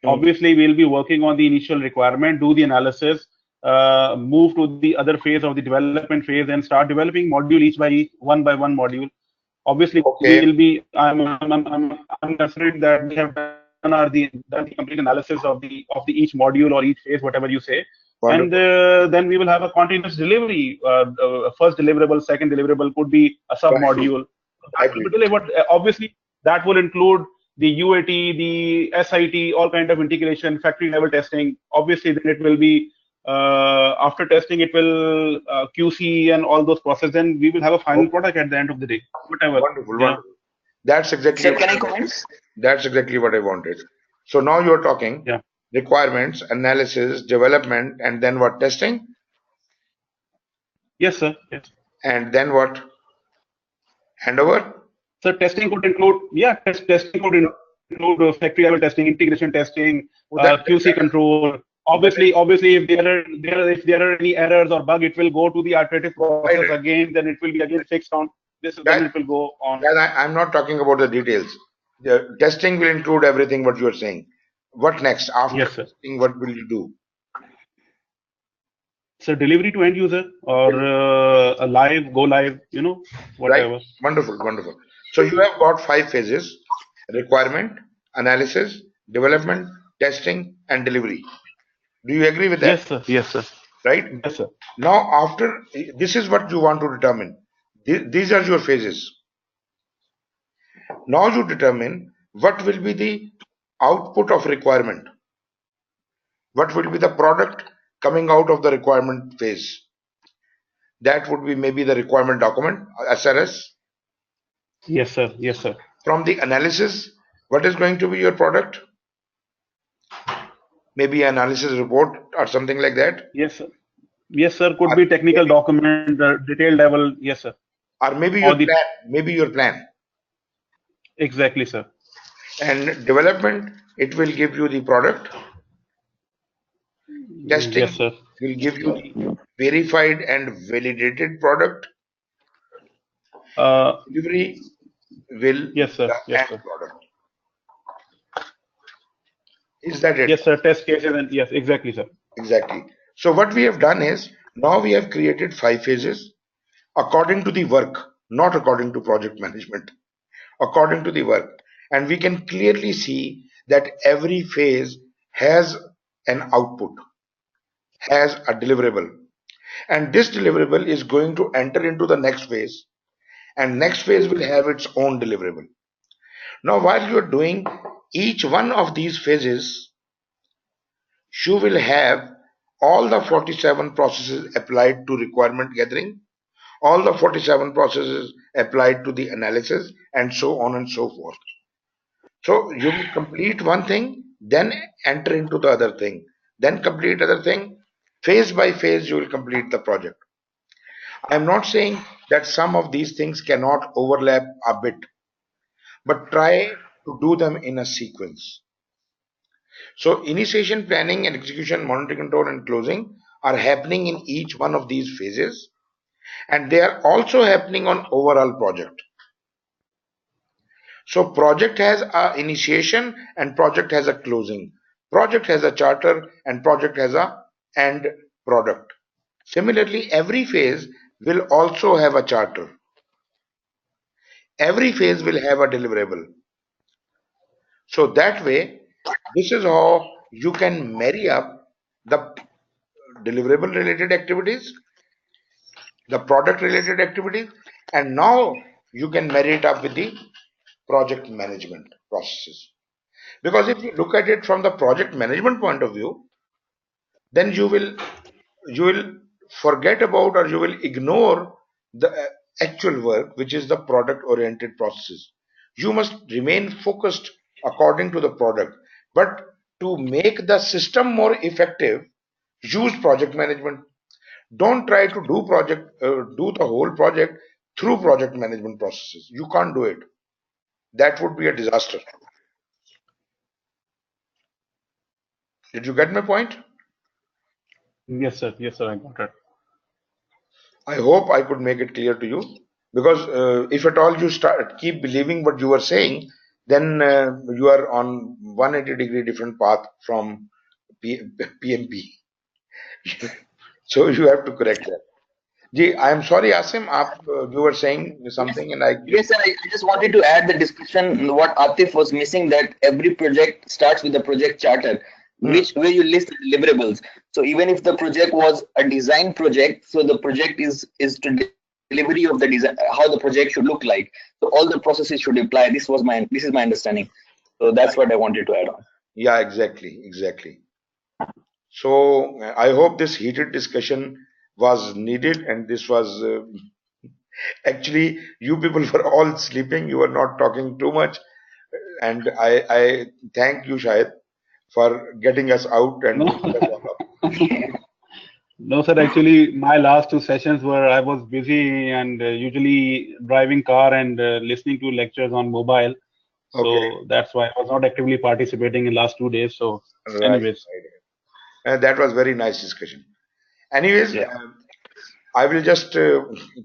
obviously we'll be working on the initial requirement, do the analysis, move to the other phase of the development phase, and start developing module each by each, one by one module. Obviously, we'll be. I'm considering that we have done the complete analysis of the each module or each phase, whatever you say. Wonderful. And then we will have a continuous delivery. First deliverable, second deliverable could be a sub module. That will be delivered. Obviously, that will include the UAT, the SIT, all kind of integration, factory level testing. Obviously, then it will be after testing, it will QC and all those processes. Then we will have a final product at the end of the day. Whatever. Wonderful. That's exactly. Sir, can I comment? That's exactly what I wanted. So now you're talking. Yeah. Requirements, analysis, development, and then what? Testing? Yes, sir. Yes. And then what? Handover? So testing could include, testing could include factory level testing, integration testing, QC control. Obviously, if there are any errors or bug, it will go to the iterative process again. Then it will be again fixed on this. Then it will go on. I'm not talking about the details. The testing will include everything what you are saying. What next? After testing, what will you do? So delivery to end user or a live, go live, whatever. Right. Wonderful. So you have got 5 phases: requirement, analysis, development, testing, and delivery. Do you agree with that? Yes, sir. Right? Yes, sir. Now, after this is what you want to determine. These are your phases. Now you determine what will be the output of requirement. What will be the product coming out of the requirement phase? That would be maybe the requirement document, SRS. Yes, sir. Yes, sir. From the analysis, what is going to be your product? Maybe analysis report or something like that. Yes, sir. Yes, sir. Could be technical document, detailed level. Yes, sir. Or maybe your plan. Maybe your plan. Exactly, sir. And development, it will give you the product. Testing will give you the verified and validated product. Delivery will the end product. Is that it? Yes, sir. Test cases and yes, exactly, sir. Exactly. So what we have done is, now we have created 5 phases according to the work, not according to project management, according to the work. And we can clearly see that every phase has an output, has a deliverable. And this deliverable is going to enter into the next phase. and next phase will have its own deliverable. Now, while you are doing each one of these phases, you will have all the 47 processes applied to requirement gathering, all the 47 processes applied to the analysis, and so on and so forth. So you will complete one thing, then enter into the other thing, then complete other thing. Phase by phase, you will complete the project. I am not saying that some of these things cannot overlap a bit, but try to do them in a sequence. So initiation, planning and execution, monitoring, control and closing are happening in each one of these phases, and they are also happening on overall project. So project has a initiation and project has a closing. Project has a charter and project has a end product. Similarly, every phase will also have a charter. Every phase will have a deliverable. So that way, this is how you can marry up the deliverable related activities, the product related activities, and now you can marry it up with the project management processes. Because if you look at it from the project management point of view, then you will forget about or you will ignore the actual work, which is the product oriented processes. You must remain focused according to the product, but to make the system more effective, use project management. Don't try to do the whole project through project management processes. You can't do it. That would be a disaster. Did you get my point? Yes, sir. Yes, sir. I got it. I hope I could make it clear to you, because if at all you keep believing what you are saying, then you are on 180-degree different path from PMP. So you have to correct that. Ji, I am sorry, Asim, you were saying something and I Yes, sir. I just wanted to add the discussion what Atif was missing, that every project starts with a project charter, which where you list the deliverables. So even if the project was a design project, so the project is to delivery of the design, how the project should look like. So all the processes should apply. This is my understanding. So that's what I wanted to add on. Yeah, exactly. So I hope this heated discussion was needed, and this was actually, you people were all sleeping. You were not talking too much, and I thank you, Shahid, for getting us out and No, waking us all up. no, sir. Actually, my last two sessions were I was busy and usually driving car and listening to lectures on mobile. Okay, So that's why I was not actively participating in last 2 days. So, right. anyways, That was very nice discussion. Anyways, yeah. I will just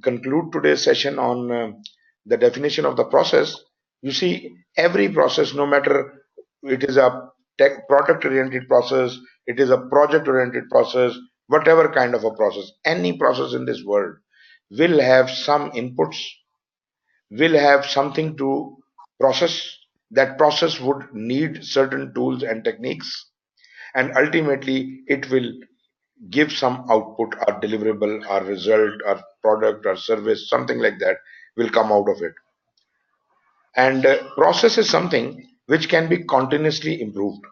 conclude today's session on the definition of the process. You see, every process, no matter it is a tech product oriented process, it is a project oriented process, whatever kind of a process, any process in this world will have some inputs, will have something to process. That process would need certain tools and techniques, and ultimately it will give some output or deliverable or result or product or service, something like that will come out of it. And process is something which can be continuously improved.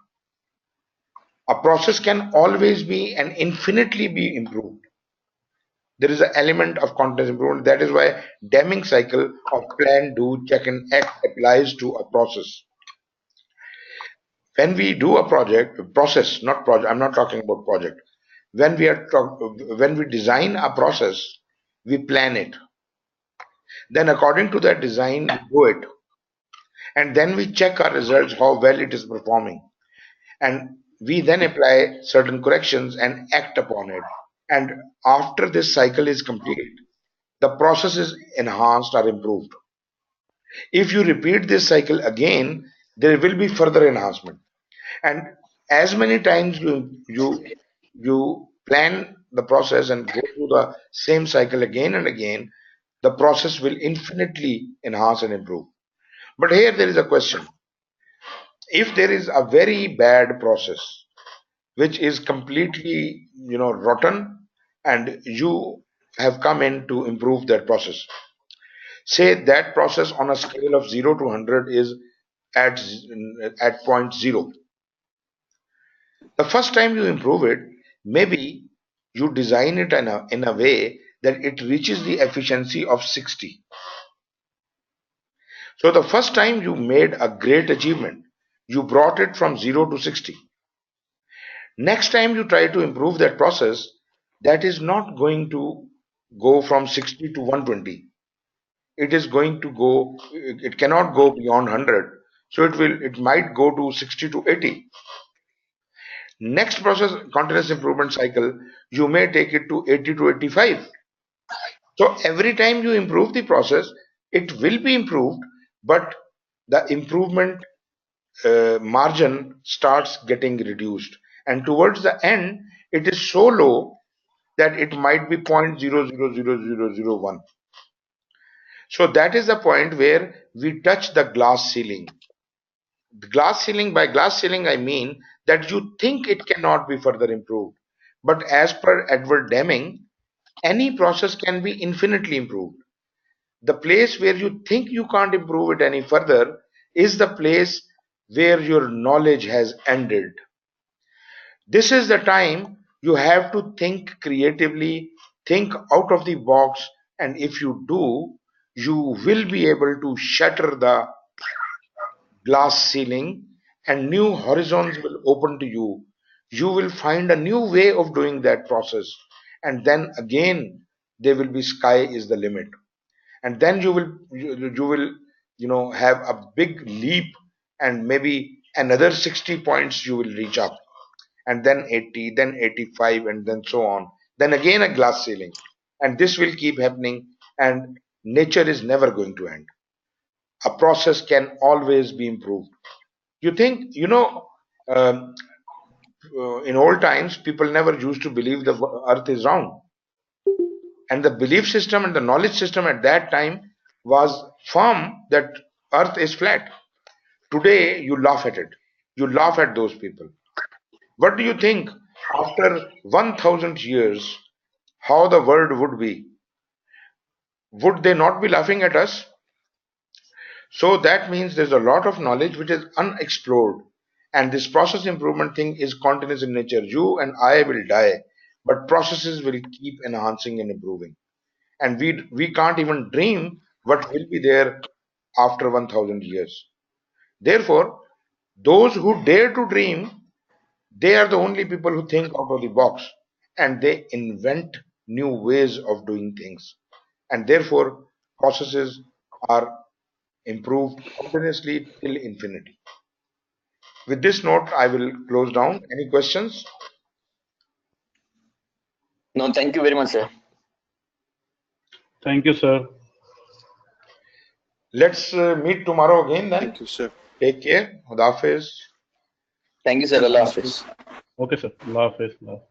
A process can always be and infinitely be improved. There is an element of continuous improvement. That is why Deming cycle of plan, do, check and act applies to a process. When we do a process, not project, I'm not talking about project. When we design a process, we plan it. Then according to that design, we do it. And then we check our results, how well it is performing. And we then apply certain corrections and act upon it. And after this cycle is complete, the process is enhanced or improved. If you repeat this cycle again, there will be further enhancement. And as many times you plan the process and go through the same cycle again and again, the process will infinitely enhance and improve. But here there is a question. If there is a very bad process which is completely rotten, and you have come in to improve that process, Say that process on a scale of 0 to 100 is at point 0. The first time you improve it, maybe you design it in a way that it reaches the efficiency of 60. So the first time you made a great achievement, you brought it from 0 to 60. Next time you try to improve that process, that is not going to go from 60 to 120. It is going to go, it cannot go beyond 100. So it might go to 60 to 80. Next process, continuous improvement cycle, you may take it to 80 to 85. So every time you improve the process, it will be improved, but the improvement margin starts getting reduced. And towards the end, it is so low that it might be 0.000001. So that is the point where we touch the glass ceiling. The glass ceiling, by glass ceiling, I mean that you think it cannot be further improved. But as per Edward Deming, any process can be infinitely improved. The place where you think you can't improve it any further is the place where your knowledge has ended. This is the time you have to think creatively, think out of the box, and if you do, you will be able to shatter the glass ceiling and new horizons will open to you. You will find a new way of doing that process, and then again, there will be sky is the limit. And then you will have a big leap, and maybe another 60 points you will reach up, and then 80, then 85, and then so on. Then again a glass ceiling, and this will keep happening, and nature is never going to end. A process can always be improved. You think, um, in old times, people never used to believe the earth is round. And the belief system and the knowledge system at that time was firm that earth is flat. Today, you laugh at it. You laugh at those people. What do you think after 1000 years, how the world would be? Would they not be laughing at us? So that means there's a lot of knowledge which is unexplored. And this process improvement thing is continuous in nature. You and I will die, but processes will keep enhancing and improving. And we can't even dream what will be there after 1000 years. Therefore, those who dare to dream, they are the only people who think out of the box and they invent new ways of doing things. And therefore, processes are improved continuously till infinity. With this note, I will close down. Any questions? No, thank you very much, sir. Thank you, sir. Let's meet tomorrow again then. Thank you, sir. Take care. Khuda Hafiz. Thank you, sir. Allah Hafiz. Okay, sir. Allah Hafiz. Allah Hafiz.